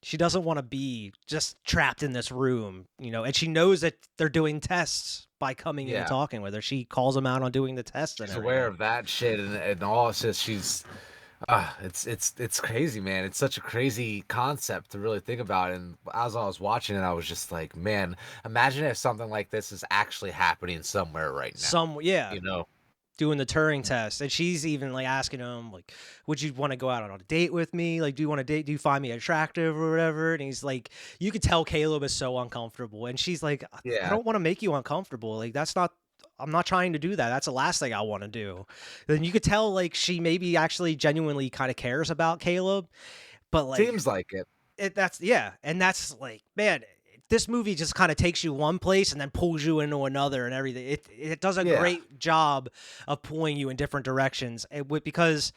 She doesn't want to be just trapped in this room, and she knows that they're doing tests by coming in and Yeah. talking with her. She calls them out on doing the tests and She's everything. aware of that shit and all. It's just she's it's crazy, man. It's such a crazy concept to really think about. And as I was watching it, I was just like, man, imagine if something like this is actually happening somewhere right now. Yeah. You know? Doing the Turing test, and she's even like asking him, like, would you want to go out on a date with me? Like, do you want to date? Do you find me attractive or whatever? And he's like, you could tell Caleb is so uncomfortable, and she's like, I Yeah. don't want to make you uncomfortable. Like, I'm not trying to do that. That's the last thing I want to do. Then you could tell, like, she maybe actually genuinely kind of cares about Caleb, but like, Seems like it. and that's like, man, this movie just kind of takes you one place and then pulls you into another and everything. It does a great job of pulling you in different directions. Because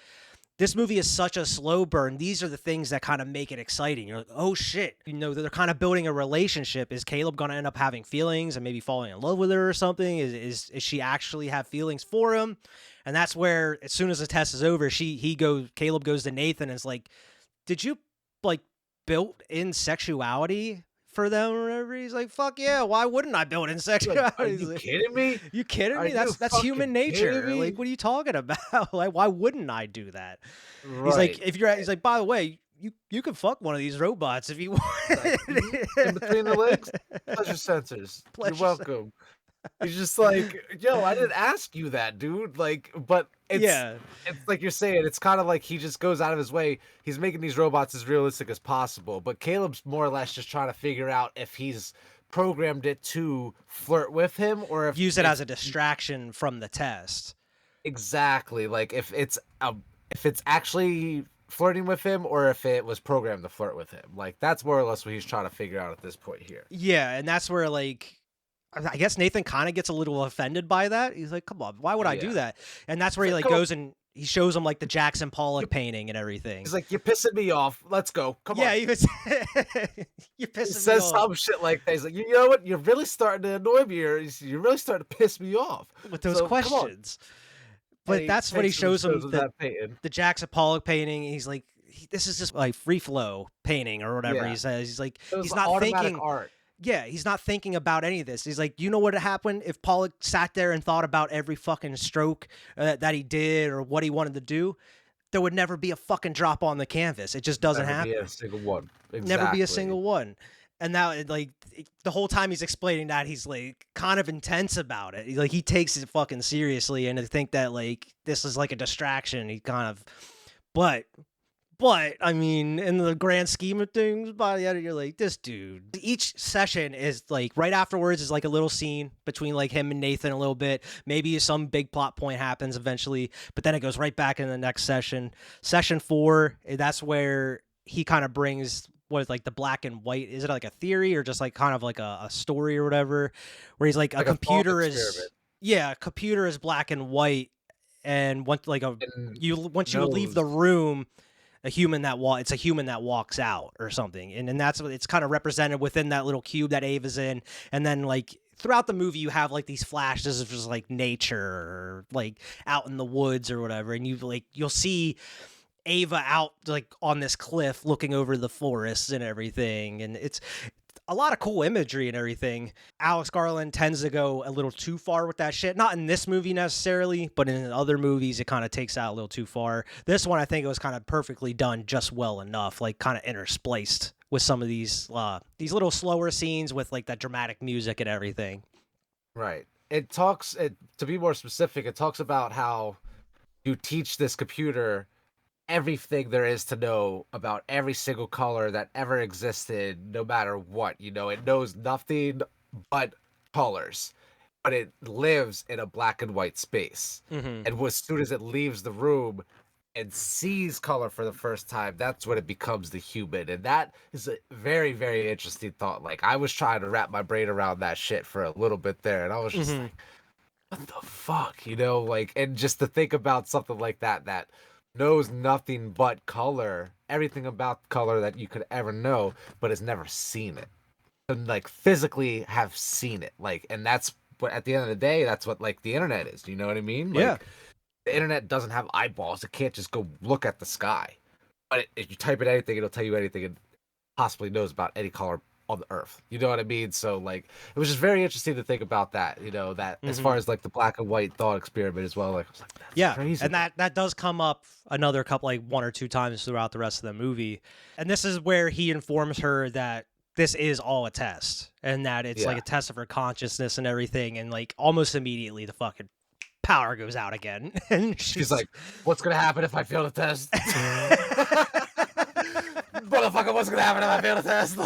this movie is such a slow burn. These are the things that kind of make it exciting. You're like, oh shit, they're kind of building a relationship. Is Caleb going to end up having feelings and maybe falling in love with her or something? Is she actually have feelings for him? And that's where, as soon as the test is over, Caleb goes to Nathan and is like, did you like built in sexuality for them or whatever? He's like, fuck yeah, why wouldn't I build in sexuality? Are you kidding me? You kidding me? Are you That's human fucking nature. kidding me? Like, what are you talking about? Like, why wouldn't I do that? Right. He's like, he's like, by the way, you can fuck one of these robots if you want. Like, in between the legs, pleasure sensors. You're welcome. He's just like, yo, I didn't ask you that, dude. Like, but it's like you're saying, it's kind of like he just goes out of his way. He's making these robots as realistic as possible, but Caleb's more or less just trying to figure out if he's programmed it to flirt with him or if use it as a distraction from the test. Exactly. Like if it's actually flirting with him or if it was programmed to flirt with him. Like that's more or less what he's trying to figure out at this point here. Yeah, and that's where, like, I guess Nathan kind of gets a little offended by that. He's like, come on, why would I do that? And that's where he goes and he shows him like the Jackson Pollock painting and everything. He's like, you're pissing me off. Let's go. Come on. Yeah, you're pissing He me says off. some shit like that. He's like, you know what? You're really starting to annoy me. You're really starting to piss me off. With those questions. But that's what he shows him, the Jackson Pollock painting. He's like, this is just like free flow painting or whatever he says. He's like, he's not thinking art. Yeah, he's not thinking about any of this. He's like, you know what would happen if Pollock sat there and thought about every fucking stroke that he did or what he wanted to do? There would never be a fucking drop on the canvas. It just doesn't happen. Never be a single one. Exactly. Never be a single one. And now, like, the whole time he's explaining that, he's like kind of intense about it. Like, he takes it fucking seriously, and to think that like this is like a distraction, he kind of, but But I mean, in the grand scheme of things, by the end, you're like, this dude. Each session is like right afterwards is like a little scene between like him and Nathan a little bit. Maybe some big plot point happens eventually, but then it goes right back in the next session. Session 4, that's where he kind of brings what is like the black and white. Is it like a theory or just like kind of like a story or whatever? Where he's like, Like a a thought computer is experiment. yeah, a computer is black and white, and once like And once you leave the knows. room, it's a human that walks out or something, and that's what it's kind of represented within that little cube that Ava's in, and then like throughout the movie you have like these flashes of just like nature or like out in the woods or whatever, and you'll see Ava out like on this cliff looking over the forests and everything, and it's a lot of cool imagery and everything. Alex Garland tends to go a little too far with that shit. Not in this movie necessarily, but in other movies, it kind of takes out a little too far. This one, I think it was kind of perfectly done just well enough, like kind of interspliced with some of these little slower scenes with like that dramatic music and everything. Right. To be more specific, it talks about how you teach this computer everything there is to know about every single color that ever existed, no matter what. It knows nothing but colors, but it lives in a black and white space. Mm-hmm. And as soon as it leaves the room and sees color for the first time, that's when it becomes the human. And that is a very, very interesting thought. Like, I was trying to wrap my brain around that shit for a little bit there, and I was just Mm-hmm. like, what the fuck? Like, and just to think about something like that knows nothing but color, everything about color that you could ever know, but has never seen it. And like physically have seen it. Like, and that's what at the end of the day, that's what like the internet is. You know what I mean? Yeah. Like, the internet doesn't have eyeballs. It can't just go look at the sky. But if you type in anything, it'll tell you anything it possibly knows about any color on the earth. You know what I mean? So like, it was just very interesting to think about that. That as far Mm-hmm. as like the black and white thought experiment as well. Like, I was like, that's Yeah, crazy. and that does come up another couple, like one or two times throughout the rest of the movie, and this is where he informs her that this is all a test, and that it's like Yeah. a test of her consciousness and everything, and like almost immediately the fucking power goes out again, and She's like, what's gonna happen if I fail the test? Motherfucker, what's gonna happen if I fail the test?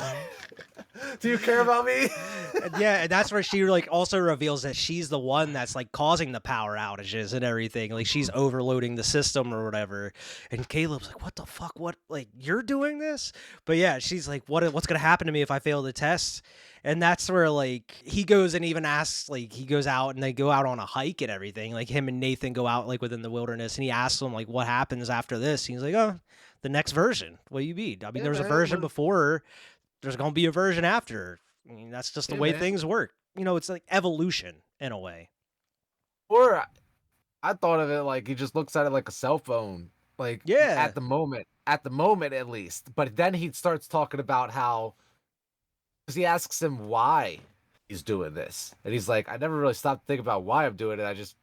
Do you care about me? yeah, and that's where she like also reveals that she's the one that's like causing the power outages and everything. Like she's overloading the system or whatever. And Caleb's like, "What the fuck? What? Like you're doing this?" But yeah, she's like, What's gonna happen to me if I fail the test?" And that's where like he goes and even asks, like he goes out and they go out on a hike and everything. Like him and Nathan go out like within the wilderness, and he asks him like, "What happens after this?" And he's like, "Oh, the next version. What do you mean? I mean, Yeah, there was a man, version before. There's gonna be a version after. I mean, that's just the Yeah, way man. things work. It's like evolution in a way." Or I thought of it like he just looks at it like a cell phone, like Yeah. at the moment at least. But then he starts talking about how, because he asks him why he's doing this, and he's like, I never really stopped to think about why I'm doing it.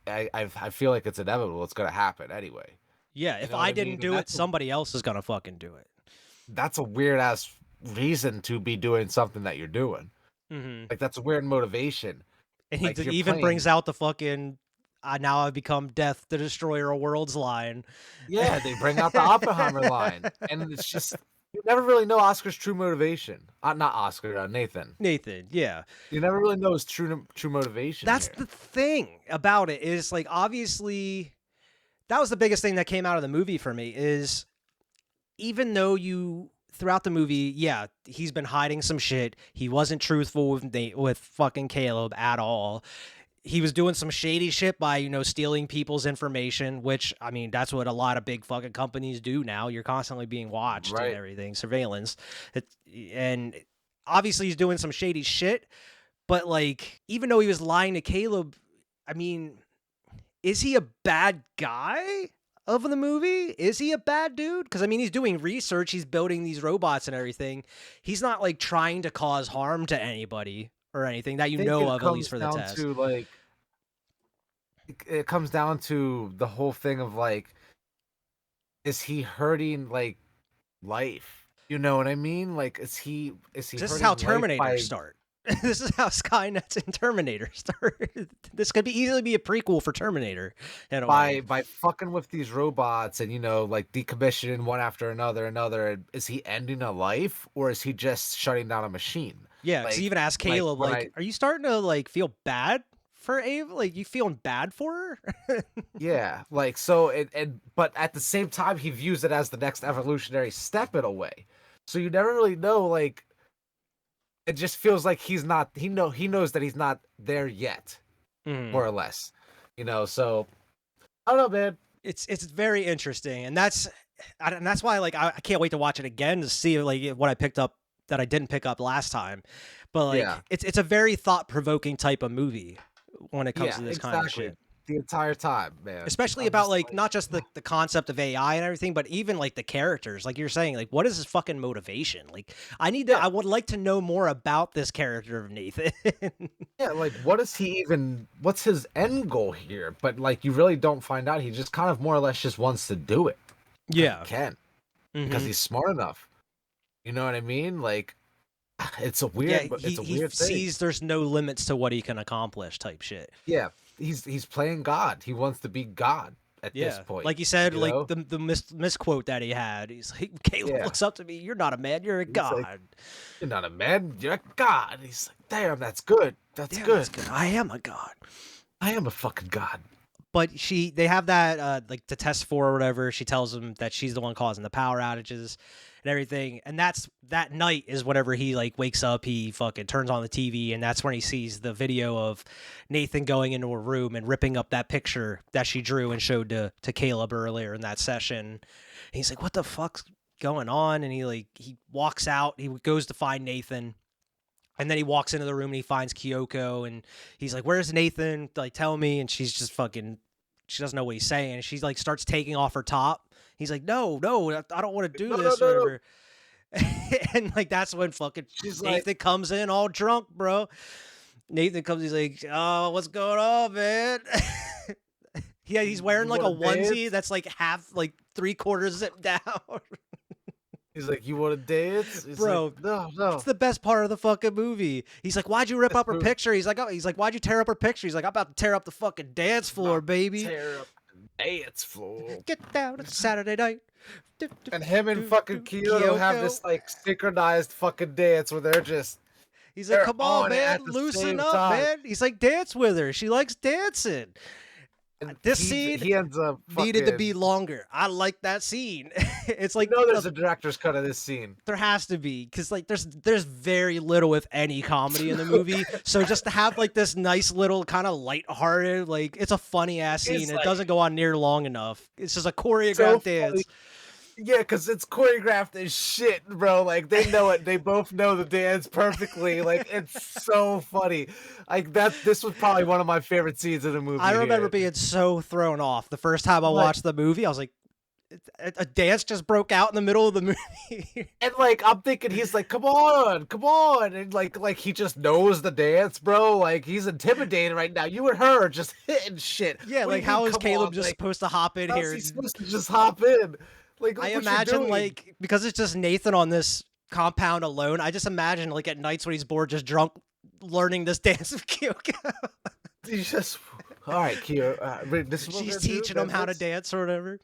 I feel like it's inevitable. It's gonna happen anyway. Yeah. You If know what I I didn't mean? And do it, somebody else is gonna fucking do it. that's a weird ass reason to be doing something that you're doing. Mm-hmm. Like, that's a weird motivation. And he Like, you're even brings playing. out the fucking now I've become death, the destroyer of worlds line. Yeah, they bring out the Oppenheimer line, and it's just you never really know Oscar's true motivation. Not Oscar, Nathan. Nathan, yeah. You never really know his true motivation That's here. the thing about it is like obviously that was the biggest thing that came out of the movie for me is even though throughout the movie, yeah, he's been hiding some shit. He wasn't truthful with fucking Caleb at all. He was doing some shady shit by, stealing people's information, which, I mean, that's what a lot of big fucking companies do now. You're constantly being watched and Right. everything, surveillance. And obviously he's doing some shady shit, but like, even though he was lying to Caleb, I mean, is he a bad guy of the movie? Is he a bad dude? Because I mean, he's doing research, he's building these robots and everything. He's not like trying to cause harm to anybody or anything that I you think know it of, at least comes for the down test. to like it comes down to the whole thing of like, is he hurting like life? You know what I mean? Like, is he This is hurting how life Terminator by start. This is how Skynet's in Terminator started. This could be easily be a prequel for Terminator in a way. By fucking with these robots and like decommissioning one after another, is he ending a life or is he just shutting down a machine? Yeah, because he even asked Caleb, are you starting to like feel bad for Ava? Like, you feeling bad for her? Yeah, like so, but at the same time, he views it as the next evolutionary step in a way. So you never really know. Like, it just feels like he's not. He knows that he's not there yet, more or less. So I don't know, man. It's very interesting, and that's why like I can't wait to watch it again to see like what I picked up that I didn't pick up last time. But like, it's a very thought provoking type of movie when it comes to this kind of shit. The entire time, man. Especially about like not just the concept of AI and everything, but even like the characters. Like you're saying, like what is his fucking motivation? Like I would like to know more about this character of Nathan. Yeah, like what's his end goal here? But like you really don't find out. He just kind of more or less just wants to do it. Yeah. He can. Because he's smart enough. You know what I mean? Like it's a weird he sees there's no limits to what he can accomplish type shit. Yeah. He's playing God. He wants to be God at this point. Like you said, like the misquote that he had. He's like, Caleb looks up to me. You're not a man. You're a god. Like, you're not a man. You're a god. He's like, damn, that's good. That's good. I am a god. I am a fucking god. But they have that like the test for or whatever. She tells him that she's the one causing the power outages and everything. And that night is whenever he like wakes up, he fucking turns on the TV, and that's when he sees the video of Nathan going into a room and ripping up that picture that she drew and showed to Caleb earlier in that session. And he's like, what the fuck's going on? And he walks out, he goes to find Nathan. And then he walks into the room and he finds Kyoko, and he's like, where's Nathan? Like, tell me. And she's just fucking, she doesn't know what he's saying. And she's like, starts taking off her top. He's like, no, I don't want to do this. No. Or whatever. And like, that's when fucking Nathan comes in all drunk, bro. Nathan comes, he's like, oh, what's going on, man? Yeah, he's wearing like a onesie that's like half, like 3/4 zipped down. He's like, you want to dance? He's bro, like, no. It's the best part of the fucking movie. He's like, why'd you rip up her picture? He's like, why'd you tear up her picture? He's like, I'm about to tear up the fucking dance floor, baby. Tear up the dance floor. Get down, it's Saturday night. And him and fucking Kyoko have this like synchronized fucking dance where they're just. He's like, come on, man, loosen up, man. He's like, dance with her. She likes dancing. This scene he ends up needed to be longer. I like that scene. It's like, there's a director's cut of this scene. There has to be, because like there's very little, if any, comedy in the movie. So just to have like this nice little kind of lighthearted, like it's a funny ass scene. It doesn't go on near long enough. It's just a choreographed dance. Yeah, because it's choreographed as shit, bro. Like, they know it. They both know the dance perfectly. Like, it's so funny. Like, this was probably one of my favorite scenes of the movie. I remember being so thrown off the first time I watched the movie. I was like, a dance just broke out in the middle of the movie. And, like, I'm thinking, he's like, come on. And, like he just knows the dance, bro. Like, he's intimidated right now. You and her are just hitting shit. Yeah, like, how is Caleb just supposed to hop in here? He's supposed to just hop in. Like, I imagine, like, because it's just Nathan on this compound alone, I just imagine, like, at nights when he's bored, just drunk, learning this dance of Kyoko. He's just, all right, Kyoko. She's teaching him how to dance or whatever.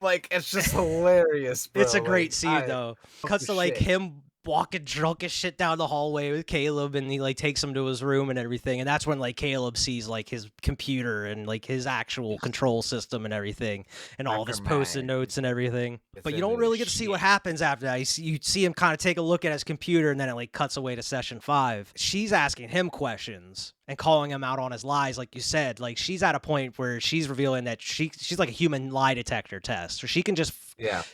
Like, it's just hilarious, bro. It's a great scene, though. Cuts to, like, him walking drunk as shit down the hallway with Caleb, and he like takes him to his room and everything, and that's when like Caleb sees like his computer and like his actual control system and everything, and all of his post-it notes and everything. But you don't really get to see what happens after that. You see him kind of take a look at his computer, and then it like cuts away to session 5. She's asking him questions and calling him out on his lies, like you said. Like, she's at a point where she's revealing that she's like a human lie detector test, or she can just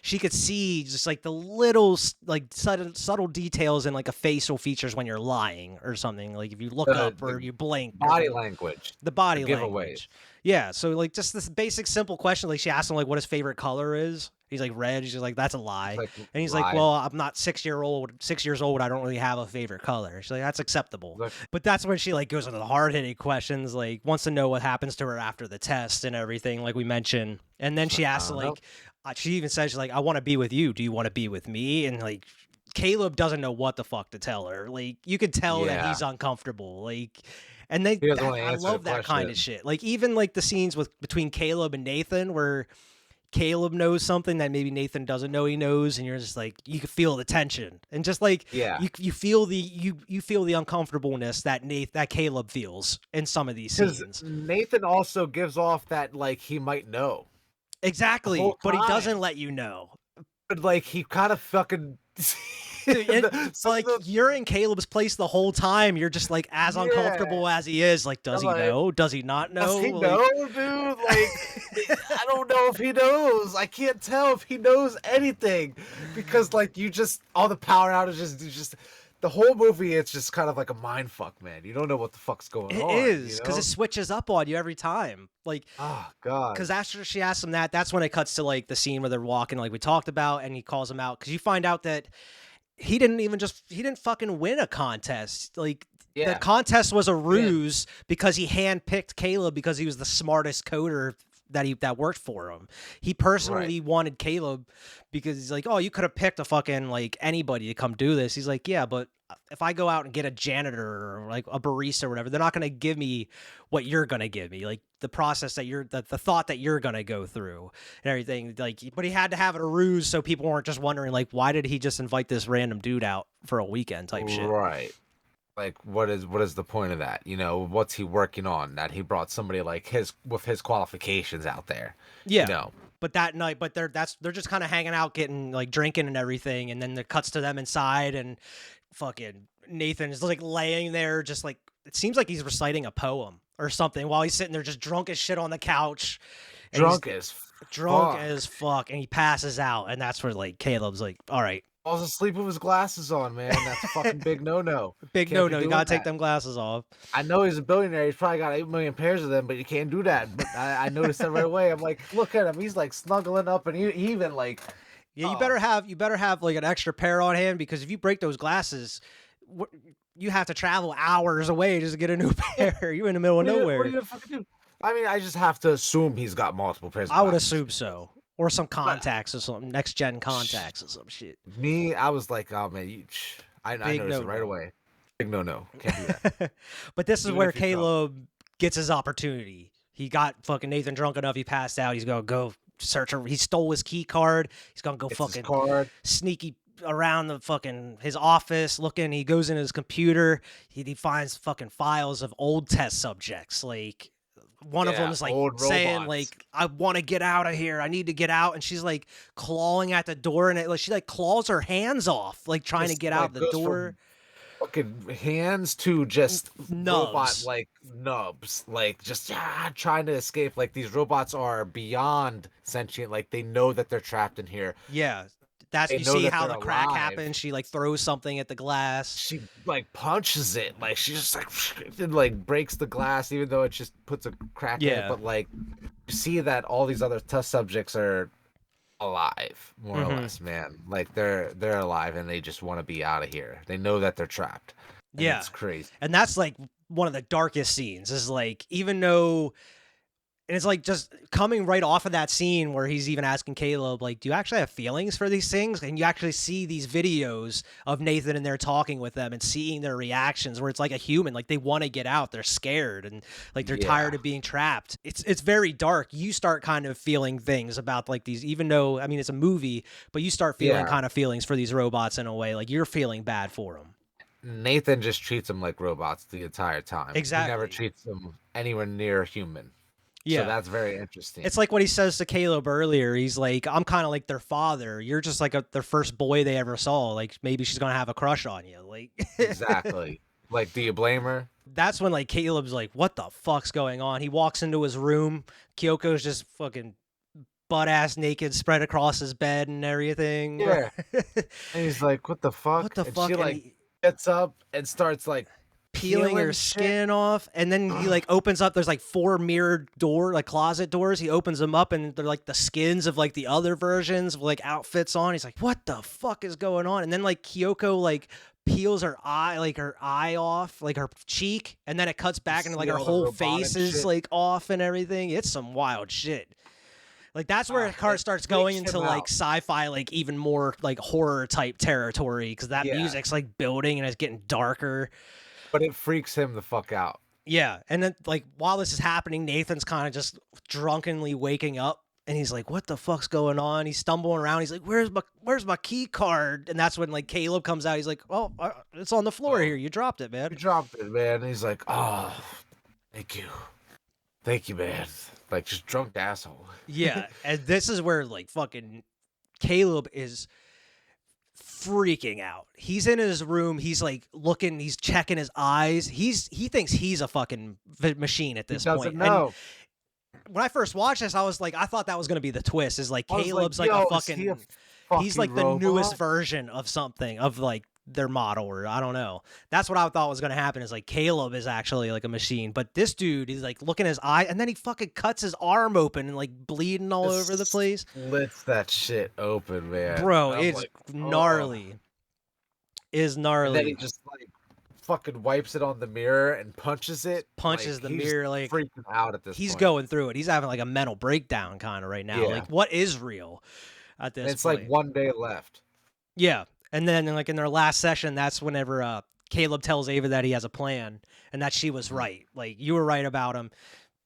she could see just like the little like subtle details in like a facial features when you're lying or something. Like if you look up or you blink, body language, the body language. Yeah, so like just this basic simple question. Like she asked him like what his favorite color is. He's like red. She's like, that's a lie. And he's like, well, I'm not 6 years old. I don't really have a favorite color. She's like, that's acceptable. But that's when she like goes into the hard hitting questions, like wants to know what happens to her after the test and everything, like we mentioned. And then she asks like, she even says, she's like, I want to be with you. Do you want to be with me? And like, Caleb doesn't know what the fuck to tell her. Like, you could tell that Yeah. he's uncomfortable. Like, and He doesn't want to I answer love the that kind of question. shit. Like, even like the scenes between Caleb and Nathan, where Caleb knows something that maybe Nathan doesn't know he knows, and you're just like, you can feel the tension, and just like Yeah. you feel you feel the uncomfortableness that Caleb feels in some of these Because scenes. Nathan also gives off that like he might know the Exactly, whole but he time. doesn't let you know. But like he kind of fucking Dude, like the, you're in Caleb's place the whole time. You're just like as uncomfortable as he is. Like, does I'm he like, know? Does he not know? does he Like, know, dude? Like, I don't know if he knows. I can't tell if he knows anything because, like, you just all the power outages, just the whole movie. It's just kind of like a mind fuck, man. You don't know what the fuck's going it on. is because You know? it switches up on you every time. Like, Oh God. because after she asks him that's when it cuts to like the scene where they're walking, like we talked about, and he calls him out because you find out that he didn't fucking win a contest. Like, the Yeah. contest was a ruse because he handpicked Caleb because he was the smartest coder that worked for him. He personally wanted Caleb because he's like, oh, you could have picked a fucking like anybody to come do this. He's like, yeah, but if I go out and get a janitor or like a barista or whatever, they're not going to give me what you're going to give me. Like the process that the thought that you're going to go through and everything. Like, but he had to have it a ruse so people weren't just wondering like, why did he just invite this random dude out for a weekend type shit? Right. Like, what is the point of that? You know, what's he working on? That he brought somebody like with his qualifications out there. Yeah. You know. But that night, they're just kind of hanging out, getting like drinking and everything, and then it cuts to them inside, and fucking Nathan is like laying there, just like it seems like he's reciting a poem or something while he's sitting there just drunk as shit on the couch, and Drunk as fuck, and he passes out, and that's where like Caleb's like, all right, falls asleep with his glasses on, man. That's a fucking big no-no. big Can't no, be you doing gotta take that. them glasses off. I know he's a billionaire. He's probably got 8 million pairs of them, but you can't do that. But I noticed that right away. I'm like, look at him. He's like snuggling up, and he even like, Yeah, you better have like an extra pair on hand because if you break those glasses, you have to travel hours away just to get a new pair. You're in the middle of nowhere. What are you gonna fucking do? I mean, I just have to assume he's got multiple pairs. Of I would glasses. assume so, or some contacts or something, next gen contacts or some shit. Me, I was like, oh man, I noticed it right no-no. away. Big no, can't do that. But this is Even where if you Caleb gets his opportunity. He got fucking Nathan drunk enough. He passed out. He's gonna go search. He stole his key card. He's gonna go It's his fucking card. sneaky around the fucking his office looking. He goes in his computer. He finds fucking files of old test subjects. Like one of them is like saying robots. like, I want to get out of here. I need to get out. And she's like clawing at the door, and she like claws her hands off, like trying to get out the door. Fucking hands to just Nubs. robot like nubs, like just trying to escape. Like these robots are beyond sentient. Like they know that they're trapped in here. Yeah. That's They you know see that how they're the crack alive. happens. She like throws something at the glass. She like punches it, like she just like and like breaks the glass, even though it just puts a crack in it. But like you see that all these other test subjects are alive, more or less, man. Like they're alive and they just want to be out of here. They know that they're trapped. And Yeah, it's crazy. And that's like one of the darkest scenes. Is like even though. And it's like just coming right off of that scene where he's even asking Caleb, like, do you actually have feelings for these things? And you actually see these videos of Nathan and they're talking with them and seeing their reactions where it's like a human, like they want to get out. They're scared and like they're tired of being trapped. It's very dark. You start kind of feeling things about like these, even though, I mean, it's a movie, but you start feeling kind of feelings for these robots in a way. Like you're feeling bad for them. Nathan just treats them like robots the entire time. Exactly. He never treats them anywhere near human. Yeah. So that's very interesting. It's like what he says to Caleb earlier. He's like, I'm kind of like their father. You're just like their first boy they ever saw. Like maybe she's going to have a crush on you. Like Exactly. Like, do you blame her? That's when like Caleb's like, what the fuck's going on? He walks into his room. Kyoko's just fucking butt ass naked, spread across his bed and everything. Yeah. And he's like, what the fuck? What the and fuck? She like gets up and starts like peeling her skin off, and then he like opens up. There's like 4 mirrored like closet doors. He opens them up, and they're like the skins of like the other versions of like outfits on. He's like, what the fuck is going on? And then like Kyoko like peels her eye off, like her cheek, and then it cuts back into like her whole face is like off and everything. It's some wild shit. Like that's where it starts going into like sci-fi, like even more like horror type territory, because that music's like building and it's getting darker. But it freaks him the fuck out. Yeah, and then like while this is happening, Nathan's kind of just drunkenly waking up, and he's like, "What the fuck's going on?" He's stumbling around. He's like, "Where's my key card?" And that's when like Caleb comes out. He's like, "Oh, it's on the floor here. You dropped it, man." You dropped it, man. And he's like, "Oh, thank you, man." Like just drunk asshole. Yeah, and this is where like fucking Caleb is freaking out. He's in his room. He's like looking. He's checking his eyes. He thinks he's a fucking machine at this point. He doesn't know. And when I first watched this, I was like, I thought that was gonna be the twist. Is like Caleb's like a fucking. He's like the newest version of something of like their model, or I don't know. That's what I thought was gonna happen. Is like Caleb is actually like a machine, but this dude is like looking at his eye, and then he fucking cuts his arm open and like bleeding all over the place. Splits that shit open, man. Bro, it's like, gnarly. Is gnarly. And then he just like fucking wipes it on the mirror and punches it. Punches the mirror, like freaking out at this. He's point. going through it. He's having like a mental breakdown kind of right now. Yeah. Like what is real at this? It's point? like 1 day left. Yeah. And then, like, in their last session, that's whenever Caleb tells Ava that he has a plan and that she was right. Like, you were right about him.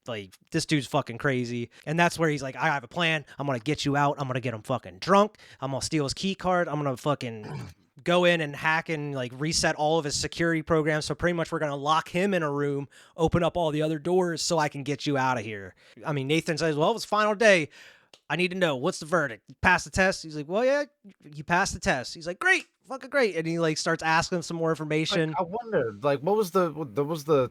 Like, this dude's fucking crazy. And that's where he's like, I have a plan. I'm going to get you out. I'm going to get him fucking drunk. I'm going to steal his key card. I'm going to fucking go in and hack and, like, reset all of his security programs. So pretty much we're going to lock him in a room, open up all the other doors so I can get you out of here. I mean, Nathan says, well, it was final day. I need to know, what's the verdict? You passed the test? He's like, well, yeah, you passed the test. He's like, great, fucking great. And he like starts asking some more information. Like, I wondered, like, what was the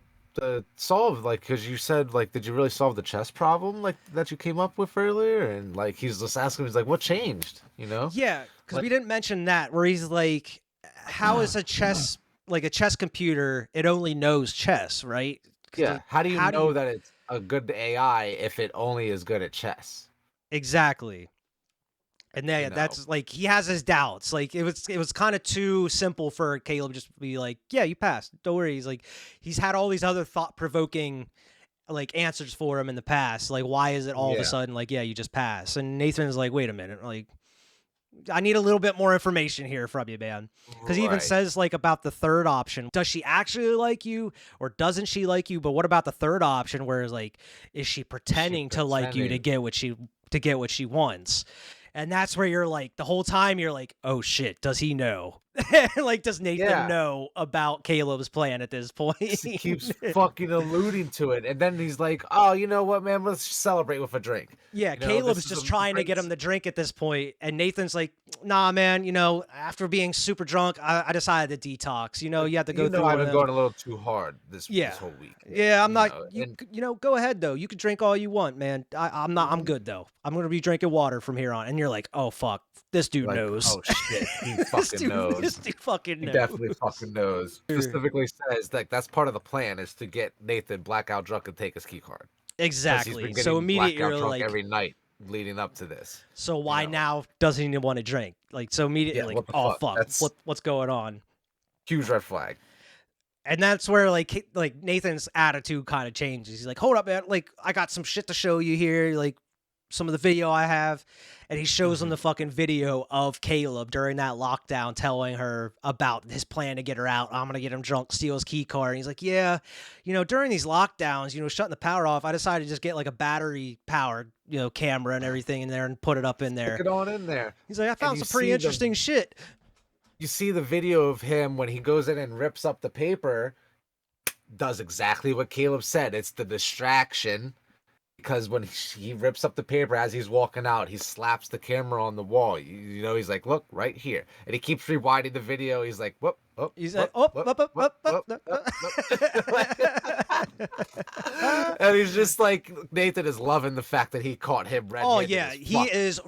solve? Like, because you said, like, did you really solve the chess problem, like, that you came up with earlier? And, like, he's just asking, he's like, what changed, you know? Yeah, because like, we didn't mention that, where he's like, how is a chess, like a chess computer, it only knows chess, right? Yeah, how do you know that it's a good AI if it only is good at chess? Exactly. And then that's like, he has his doubts. Like it was kind of too simple for Caleb just to be like, yeah, you passed. Don't worry. He's like, he's had all these other thought-provoking like answers for him in the past. Like, why is it all of a sudden like, yeah, you just pass? And Nathan's like, wait a minute, like, I need a little bit more information here from you, man. Because he even says like about the third option. Does she actually like you or doesn't she like you? But what about the third option where it's like, is she pretending to like you to get what she wants? And that's where you're like, the whole time you're like, oh shit, does he know? Like, does Nathan know about Caleb's plan at this point? He keeps fucking alluding to it. And then he's like, oh, you know what, man? Let's celebrate with a drink. Yeah, you know, Caleb's just trying to get him the drink at this point. And Nathan's like, nah, man, you know, after being super drunk, I decided to detox. You know, you have to go through I've been going a little too hard this whole week. Yeah, I'm not, you know, go ahead, though. You can drink all you want, man. I'm good, though. I'm going to be drinking water from here on. And you're like, oh, fuck. This dude knows. Oh, shit. He fucking knows. This dude fucking knows. He definitely fucking knows. Specifically says that that's part of the plan is to get Nathan blackout drunk and take his key card. Exactly. So immediately you're like, every night leading up to this. So why now doesn't he want to drink? Like, so immediately like, oh, fuck. What's going on? Huge red flag. And that's where like Nathan's attitude kind of changes. He's like, hold up, man. Like, I got some shit to show you here. Like, some of the video I have. And he shows him the fucking video of Caleb during that lockdown telling her about his plan to get her out. I'm going to get him drunk, steal his key card. And he's like, yeah, you know, during these lockdowns, you know, shutting the power off, I decided to just get like a battery powered, you know, camera and everything in there and put it up in there. Stick it on in there. He's like, I found some pretty interesting shit. You see the video of him when he goes in and rips up the paper, does exactly what Caleb said. It's the distraction. Because when he rips up the paper as he's walking out, he slaps the camera on the wall. You know, he's like, look, right here. And he keeps rewinding the video. He's like, whoop, whoop. He's like, and he's just like, Nathan is loving the fact that he caught him red-handed. Oh, yeah. He is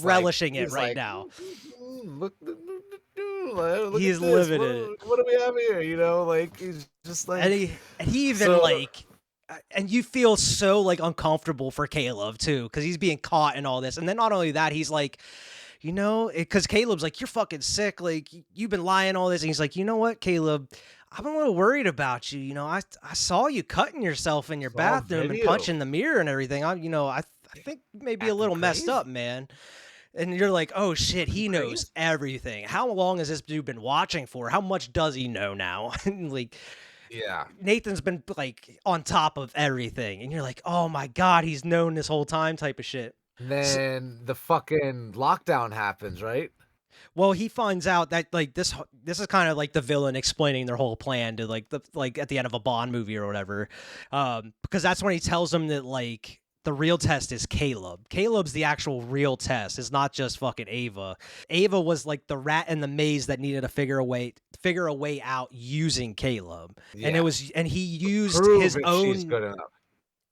relishing it right now. Look, he's living it. What do we have here? You know, like, he's just like... And he even, like... And you feel so like uncomfortable for Caleb too, because he's being caught in all this. And then not only that, he's like, you know, because Caleb's like, you're fucking sick. Like, you've been lying all this. And he's like, you know what, Caleb, I'm a little worried about you. You know, I saw you cutting yourself in your bathroom and punching the mirror and everything. I I think maybe a little messed up, man. And you're like, oh shit, he knows everything. How long has this dude been watching for? How much does he know now? Like, Yeah. Nathan's been like on top of everything, and you're like, oh my god, he's known this whole time, type of shit. And then the fucking lockdown happens, right? Well, he finds out that like this is kind of like the villain explaining their whole plan to like at the end of a Bond movie or whatever, because that's when he tells them that like the real test is Caleb. Caleb's the actual real test. It's not just fucking Ava. Ava was like the rat in the maze that needed to figure a way out using Caleb, and he used his own. She's good enough.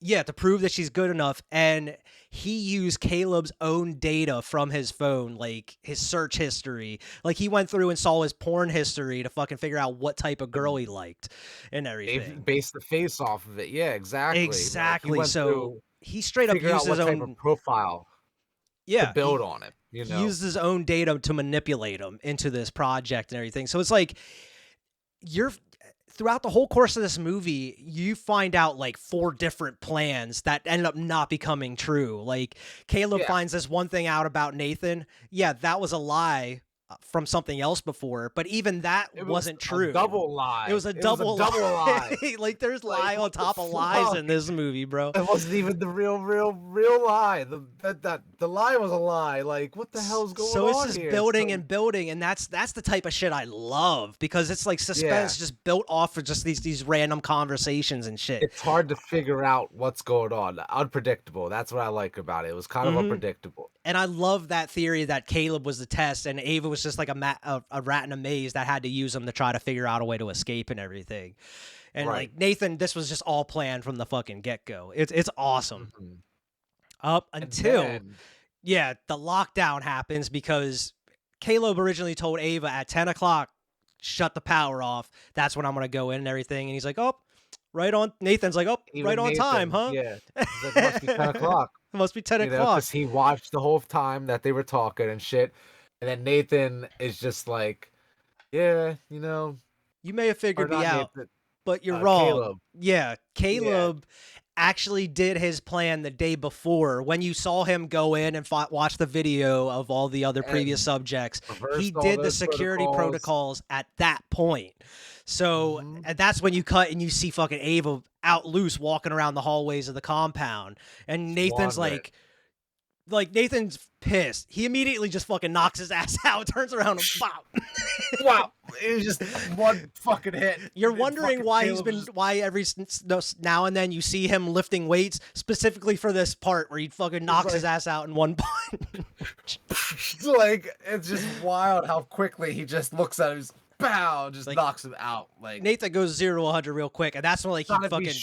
Yeah, to prove that she's good enough, and he used Caleb's own data from his phone, like his search history. Like he went through and saw his porn history to fucking figure out what type of girl he liked and everything. Based the face off of it. Yeah, exactly. Exactly. Like so he straight up used his own profile. Yeah, to build on it. You know, he used his own data to manipulate him into this project and everything. So it's like throughout the whole course of this movie, you find out like 4 different plans that end up not becoming true. Like Caleb finds this one thing out about Nathan. Yeah, that was a lie from something else before, but even that wasn't true. A double lie. It was a double lie. Like there's lie on top of lies in this movie, bro. It wasn't even the real lie. The lie was a lie. Like what the hell's going on here? So it's just building and building, and that's the type of shit I love, because it's like suspense just built off of just these random conversations and shit. It's hard to figure out what's going on. Unpredictable. That's what I like about it. It was kind of unpredictable. And I love that theory that Caleb was the test and Ava was just like a rat in a maze that had to use him to try to figure out a way to escape and everything. And like Nathan, this was just all planned from the fucking get-go. It's awesome. Up until the lockdown happens, because Caleb originally told Ava at 10 o'clock, shut the power off. That's when I'm going to go in and everything. And he's like, oh, right on. Nathan's like, oh, Even right on Nathan, time, huh? Yeah. He's like, must be 10 o'clock. It must be 10 o'clock. Because he watched the whole time that they were talking and shit. And then Nathan is just like, yeah, you know. You may have figured me out, but you're wrong. Caleb. Yeah, Caleb actually did his plan the day before. When you saw him go in and watch the video of all the other previous subjects, he did the security protocols at that point. So and that's when you cut and you see fucking Ava out loose walking around the hallways of the compound. And Nathan's like Nathan's pissed. He immediately just fucking knocks his ass out, turns around and bop. Wow. It was just one fucking hit. You're wondering why why every now and then you see him lifting weights specifically for this part where he fucking knocks his ass out in one punch. Like, it's just wild how quickly he just looks at him, just pow, just knocks him out. Like Nathan goes 0 to 100 real quick, and that's when like he fucking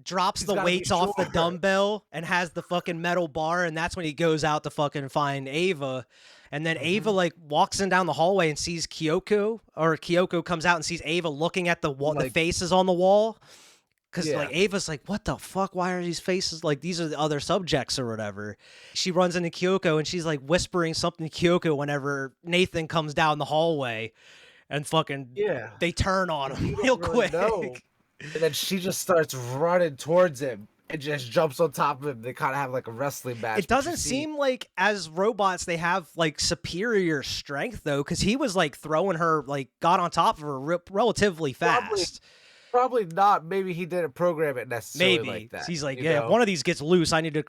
drops the weights off the dumbbell and has the fucking metal bar, and that's when he goes out to fucking find Ava. And then Ava like walks in down the hallway and sees Kyoko, or Kyoko comes out and sees Ava looking at the faces on the wall. Because like Ava's like, what the fuck? Why are these faces like these are the other subjects or whatever? She runs into Kyoko and she's like whispering something to Kyoko whenever Nathan comes down the hallway, and fucking they turn on him real quick. And then she just starts running towards him and just jumps on top of him. They kind of have like a wrestling match. It doesn't seem like as robots they have like superior strength though, because he was like throwing her, like got on top of her relatively fast. Probably not. Maybe he didn't program it necessarily like that. He's like, if one of these gets loose, I need to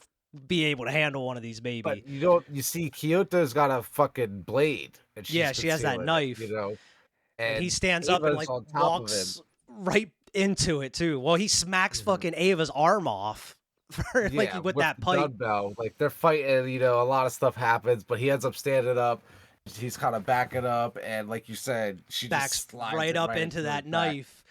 be able to handle one of these, maybe. But you see Kyoto's got a fucking blade. And she has that knife. You know, and he stands up and like walks right into it too. Well, he smacks fucking Ava's arm off for like with that pipe. Dumbbell. Like they're fighting, you know, a lot of stuff happens, but he ends up standing up. He's kind of backing up, and like you said, she just slides right up into that knife.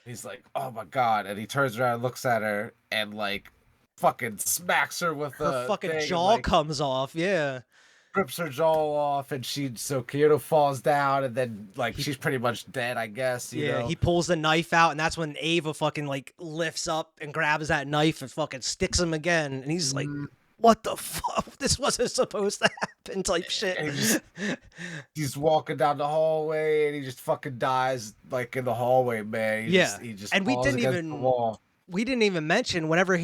He's like, oh my god, and he turns around and looks at her and like fucking smacks her with her fucking jaw comes off, rips her jaw off, and so Kyoto falls down, and then like she's pretty much dead, I guess. You know? He pulls the knife out, and that's when Ava fucking like lifts up and grabs that knife and fucking sticks him again, and he's like, what the fuck? This wasn't supposed to happen, type shit. He's walking down the hallway, and he just fucking dies like in the hallway, man. He just and we didn't even mention whenever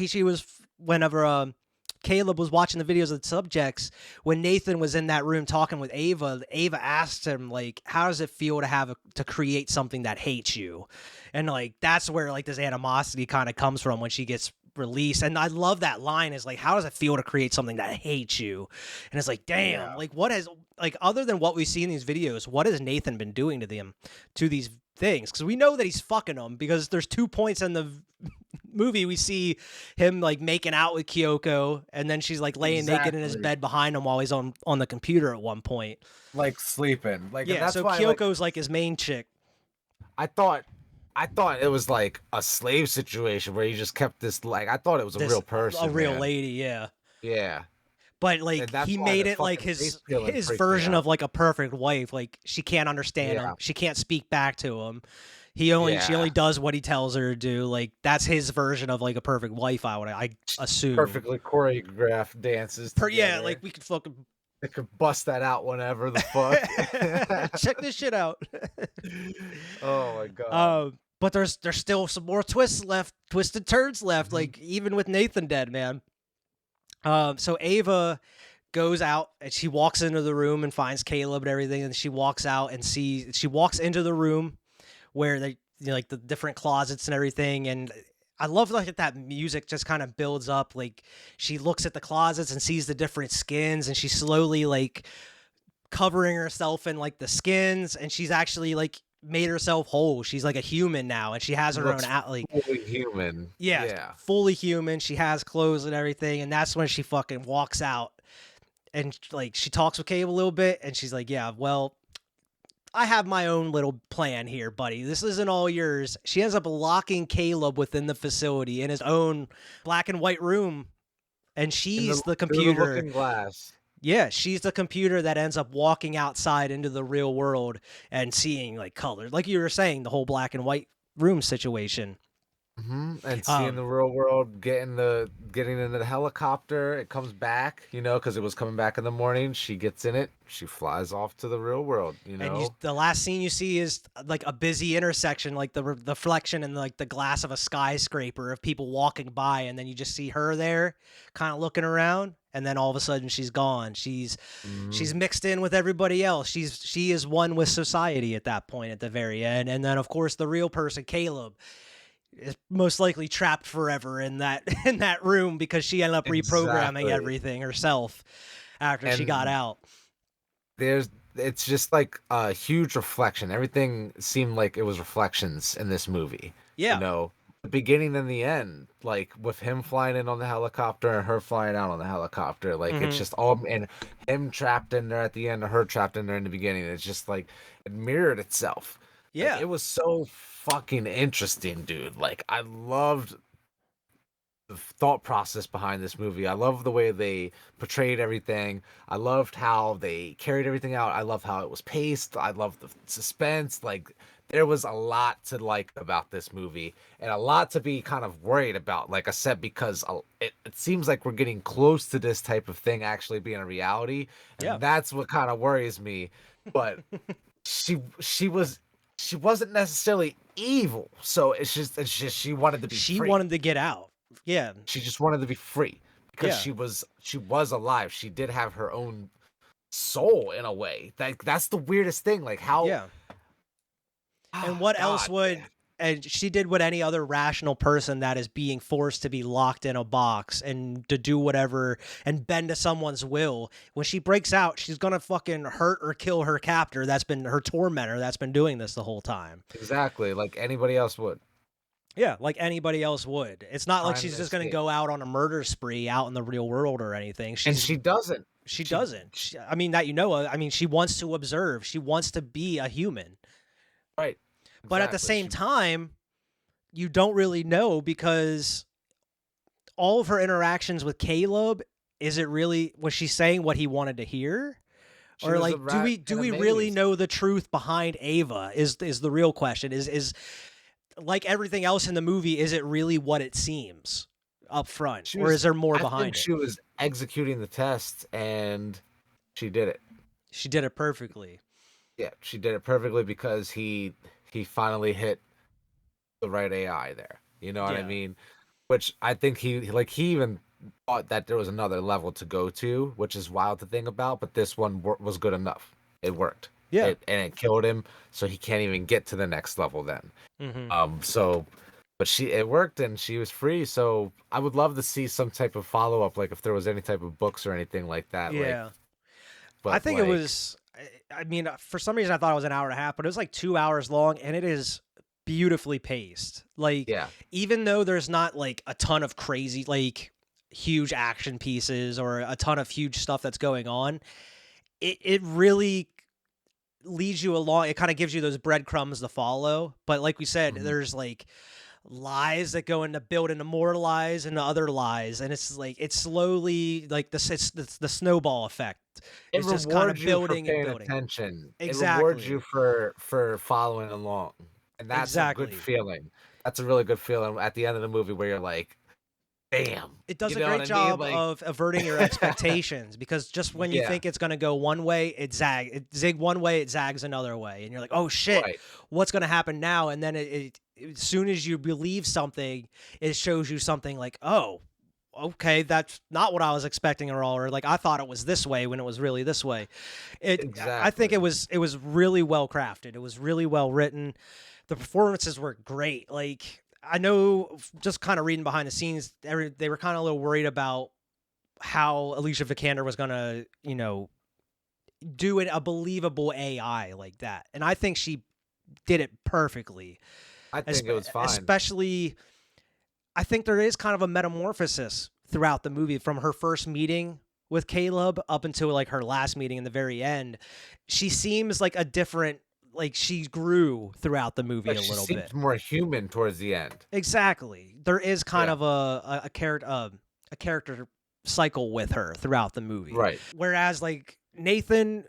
Caleb was watching the videos of the subjects, when Nathan was in that room talking with Ava asked him, like, how does it feel to create something that hates you? And like that's where like this animosity kind of comes from when she gets released. And I love that line, is like, how does it feel to create something that hates you? And it's like, damn, like what has, like, other than what we see in these videos, what has Nathan been doing to these things? Because we know that he's fucking them, because there's 2 points in the movie we see him like making out with Kyoko, and then she's like laying naked in his bed behind him while he's on the computer at one point, like sleeping. Like, yeah, and that's so why, Kyoko's like his main chick. I thought it was like a slave situation where he just kept this, like, I thought it was a real person, a real man. lady, yeah. Yeah. But like he made it like his version of like a perfect wife. Like she can't understand him, she can't speak back to him. She only does what he tells her to do. Like that's his version of like a perfect wife. I assume perfectly choreographed dances. Yeah, like we could fucking. They could bust that out whenever the fuck. Check this shit out. Oh my god. But there's still some more twisted turns left. Like even with Nathan dead, man. So Ava goes out and she walks into the room and finds Caleb and everything, and she walks out and she walks into the room where they, you know, like the different closets and everything, and I love like that music just kind of builds up. Like she looks at the closets and sees the different skins, and she's slowly like covering herself in like the skins, and she's actually like made herself whole. She's like a human now, and she has her own like fully human. Yeah, fully human. She has clothes and everything, and that's when she fucking walks out, and like she talks with Cable a little bit, and she's like, "Yeah, well, I have my own little plan here, buddy. This isn't all yours." She ends up locking Caleb within the facility in his own black and white room, and she's the computer. Looking glass. Yeah, she's the computer that ends up walking outside into the real world and seeing like colors, like you were saying, the whole black and white room situation. And seeing the real world, getting into the helicopter, it comes back, you know, because it was coming back in the morning. She gets in it, she flies off to the real world, you know. And the last scene you see is like a busy intersection, like the reflection in like the glass of a skyscraper of people walking by, and then you just see her there, kind of looking around, and then all of a sudden she's gone. She's mixed in with everybody else. She is one with society at that point at the very end, and then of course the real person, Caleb, is most likely trapped forever in that room because she ended up reprogramming everything herself after she got out. It's just like a huge reflection. Everything seemed like it was reflections in this movie. Yeah. You know, the beginning and the end, like with him flying in on the helicopter and her flying out on the helicopter, like it's just all, and him trapped in there at the end, or her trapped in there in the beginning. It's just like it mirrored itself. Yeah. Like, it was so fucking interesting, dude. Like I loved the thought process behind this movie. I love the way they portrayed everything. I loved how they carried everything out. I love how it was paced. I love the suspense. Like there was a lot to like about this movie, and a lot to be kind of worried about, like I said, because it seems like we're getting close to this type of thing actually being a reality, and that's what kind of worries me. But she wasn't necessarily evil, so it's just she wanted to be free. She wanted to get out. Yeah, she just wanted to be free because she was alive. She did have her own soul in a way. That's the weirdest thing. Like how? Yeah. And what else would? And she did what any other rational person that is being forced to be locked in a box and to do whatever and bend to someone's will. When she breaks out, she's gonna fucking hurt or kill her captor. That's been her tormentor. That's been doing this the whole time. Exactly, like anybody else would. Yeah, like anybody else would. It's not like she's just going to go out on a murder spree out in the real world or anything. And she doesn't. She doesn't. I mean, that you know of. I mean, she wants to observe. She wants to be a human. Right. Exactly. But at the same time, you don't really know, because all of her interactions with Caleb, was she saying what he wanted to hear? Or like, do we really know the truth behind Ava is the real question. Is like everything else in the movie, is it really what it seems up front, or is there more behind it? She was executing the test, and she did it. She did it perfectly. Yeah, she did it perfectly because he finally hit the right AI there. You know what I mean? Which I think he even thought that there was another level to go to, which is wild to think about. But this one was good enough. It worked. Yeah. And it killed him, so he can't even get to the next level then. So, but it worked, and she was free. So I would love to see some type of follow up, like if there was any type of books or anything like that. Yeah. Like, I but think it was. I mean, for some reason, I thought it was an hour and a half, but it was like 2 hours long, and it is beautifully paced. Like, yeah, even though there's not like a ton of crazy, like huge action pieces or a ton of huge stuff that's going on, it really leads you along. It kind of gives you those breadcrumbs to follow. But like we said, there's like lies that go into building more lies and other lies, and it's like it's slowly like it's the snowball effect. It's just kind of building and building. Attention. Exactly. It rewards you for following along, and that's a good feeling. That's a really good feeling at the end of the movie where you're like, damn. It does a great job of averting your expectations, because just when you think it's going to go one way, it zig one way, it zags another way. And you're like, oh shit, what's going to happen now? And then as soon as you believe something, it shows you something like, oh, okay, that's not what I was expecting at all. Or like, I thought it was this way when it was really this way. I think it was really well crafted. It was really well written. The performances were great. Like, I know, just kind of reading behind the scenes, they were kind of a little worried about how Alicia Vikander was going to, do a believable AI like that. And I think she did it perfectly. I think it was fine. Especially, I think there is kind of a metamorphosis throughout the movie from her first meeting with Caleb up until like her last meeting in the very end. She seems like a different, like she grew throughout the movie a little bit. She seems more human towards the end. Exactly. There is kind of a character cycle with her throughout the movie. Right. Whereas like Nathan,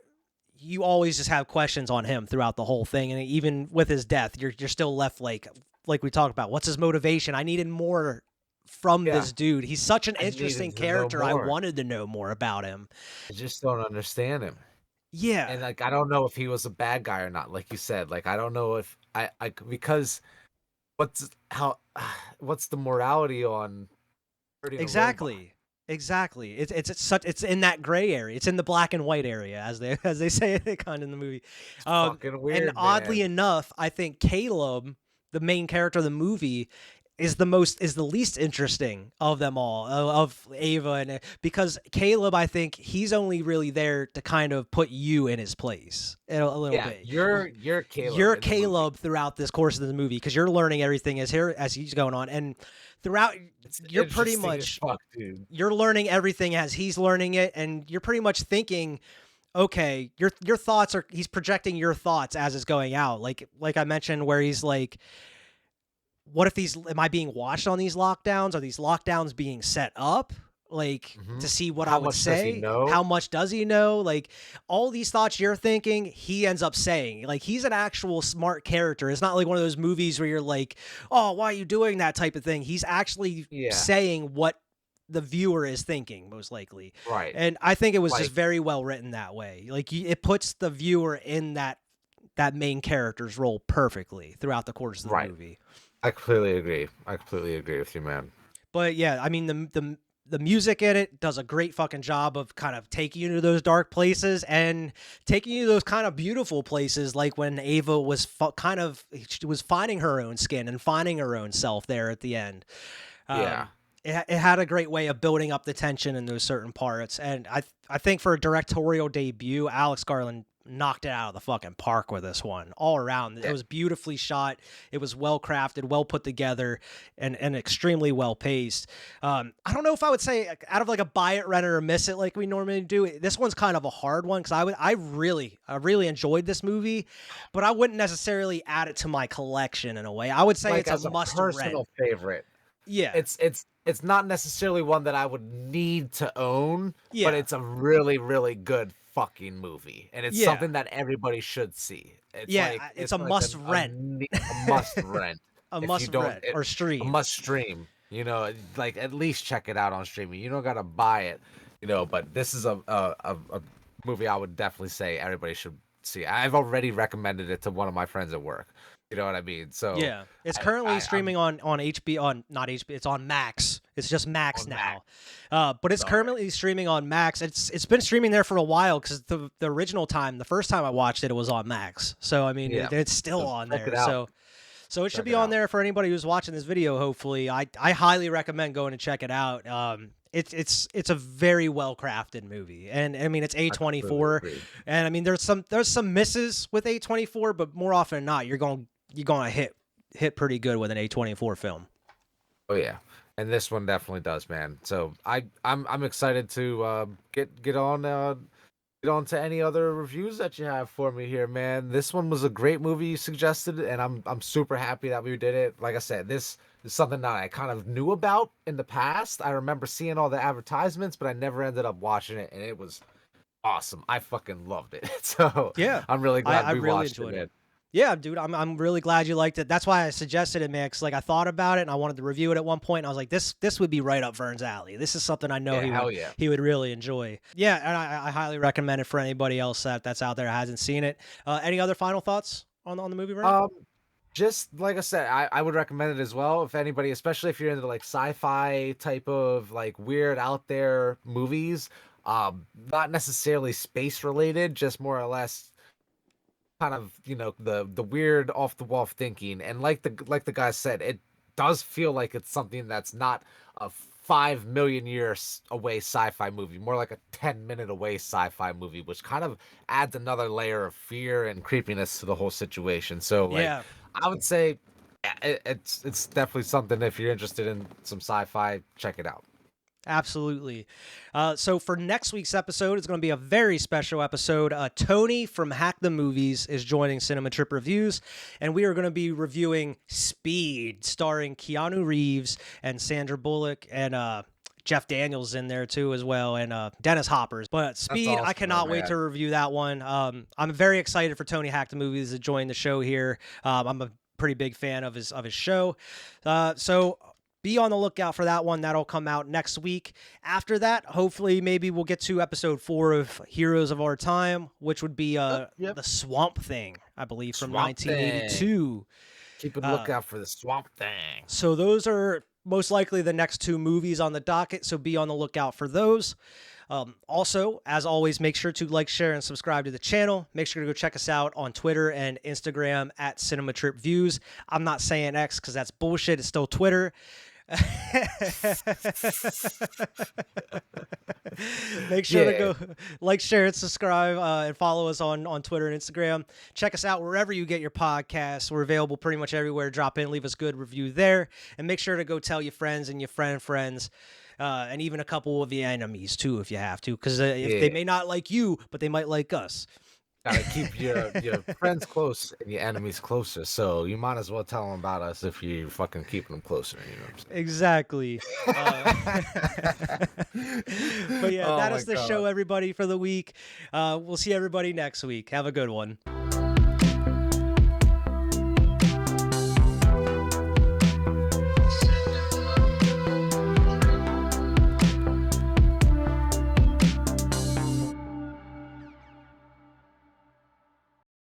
you always just have questions on him throughout the whole thing, and even with his death, you're still left like we talked about. What's his motivation? I needed more from this dude. He's such an interesting character. I wanted to know more about him. I just don't understand him. Yeah. And like, I don't know if he was a bad guy or not. Like you said, like, I don't know if because what's the morality on hurting exactly. It's in that gray area. It's in the black and white area, as they say it kind of in the movie. It's fucking weird. And oddly enough, I think Caleb, the main character of the movie, is the least interesting of them all, of Ava, and because Caleb, I think he's only really there to kind of put you in his place a little bit. You're Caleb. You're Caleb throughout this course of the movie, because you're learning everything as he's going on, and throughout you're pretty much you're learning everything as he's learning it, and you're pretty much thinking, okay, your thoughts he's projecting your thoughts as it's going out, like I mentioned, where he's like, what if am I being watched on these lockdowns? Are these lockdowns being set up? Like, to see what I would say? How much does he know? Like, all these thoughts you're thinking, he ends up saying. Like, he's an actual smart character. It's not like one of those movies where you're like, oh, why are you doing that type of thing? He's actually saying what the viewer is thinking, most likely. Right. And I think it was just very well written that way. Like, it puts the viewer in that main character's role perfectly throughout the course of the movie. I completely agree with you, man. But yeah, I mean, the music in it does a great fucking job of kind of taking you to those dark places and taking you to those kind of beautiful places, like when Ava was she was finding her own skin and finding her own self there at the end. It had a great way of building up the tension in those certain parts, and I think for a directorial debut, Alex Garland knocked it out of the fucking park with this one all around. It was beautifully shot. It was well crafted, well put together, and extremely well paced. I don't know if I would say out of like a buy it, rent it, or miss it like we normally do. This one's kind of a hard one, because I really enjoyed this movie, but I wouldn't necessarily add it to my collection in a way. I would say like it's a must personal favorite. Yeah, it's not necessarily one that I would need to own, but it's a really, really good fucking movie, and it's something that everybody should see. It's a must rent. A must rent. A must rent or stream. A must stream. Like at least check it out on streaming. You don't gotta buy it, But this is a movie I would definitely say everybody should see. I've already recommended it to one of my friends at work. You know what I mean? So Yeah, it's I, currently I'm streaming on HBO, on not HBO, it's on Max. It's just Max on Mac. now, but it's Sorry. currently streaming on Max. It's been streaming there for a while because the original time, the first time I watched it, it was on Max. So I mean, Yeah. it's still So on check there. it out. So it should Check be it on out. there for anybody who's watching this video. Hopefully, I highly recommend going to check it out. It's a very well crafted movie, and I mean it's completely A24, agree. and I mean there's some misses with A24, but more often than not, you're gonna hit pretty good with an A24 film. Oh yeah, and this one definitely does, man. So I'm excited to get on to any other reviews that you have for me here, man. This one was a great movie you suggested, and I'm super happy that we did it. Like I said, this is something that I kind of knew about in the past. I remember seeing all the advertisements, but I never ended up watching it, and it was awesome. I fucking loved it. So Yeah, I'm really glad I we really watched it, enjoyed man. it. Yeah, dude, I'm really glad you liked it. That's why I suggested it, man. Cause like I thought about it and I wanted to review it at one point. And I was like, this would be right up Vern's alley. This is something I know Yeah, hell yeah. he would really enjoy. Yeah, and I highly recommend it for anybody else that's out there that hasn't seen it. Any other final thoughts on the movie, Vern? Just like I said, I would recommend it as well. If anybody, especially if you're into like sci-fi type of like weird out there movies, not necessarily space related, just more or less kind of, the weird off the wall thinking. And like the guy said, it does feel like it's something that's not a 5 million years away sci-fi movie, more like a 10-minute away sci-fi movie, which kind of adds another layer of fear and creepiness to the whole situation. So like Yeah. I would say it's definitely something. If you're interested in some sci-fi, check it out. Absolutely. So for next week's episode, it's going to be a very special episode. Tony from Hack the Movies is joining Cinema Trip Reviews, and we are going to be reviewing Speed, starring Keanu Reeves and Sandra Bullock and Jeff Daniels in there too as well, and Dennis Hoppers. But Speed, awesome, I cannot wait man. to review that one. I'm very excited for Tony Hack the Movies to join the show here. I'm a pretty big fan of his show. So be on the lookout for that one. That'll come out next week. After that, hopefully, maybe we'll get to episode 4 of Heroes of Our Time, which would be Yep. the Swamp Thing, I believe, from Swamp Thing. 1982. Keep a lookout for the Swamp Thing. So those are most likely the next 2 movies on the docket, so be on the lookout for those. Also, as always, make sure to like, share, and subscribe to the channel. Make sure to go check us out on Twitter and Instagram at Cinema Trip Views. I'm not saying X because that's bullshit. It's still Twitter. Make sure to go like, share, and subscribe, and follow us on Twitter and Instagram. Check us out wherever you get your podcasts. We're available pretty much everywhere. Drop in, leave us a good review there, and make sure to go tell your friends and your friends, and even a couple of your enemies too, if you have to, because if they may not like you, but they might like us. Gotta keep your friends close and your enemies closer. So you might as well tell them about us if you fucking keeping them closer. You know what I'm saying? Exactly. But yeah, Oh that my is the God. show, everybody, for the week. We'll see everybody next week. Have a good one.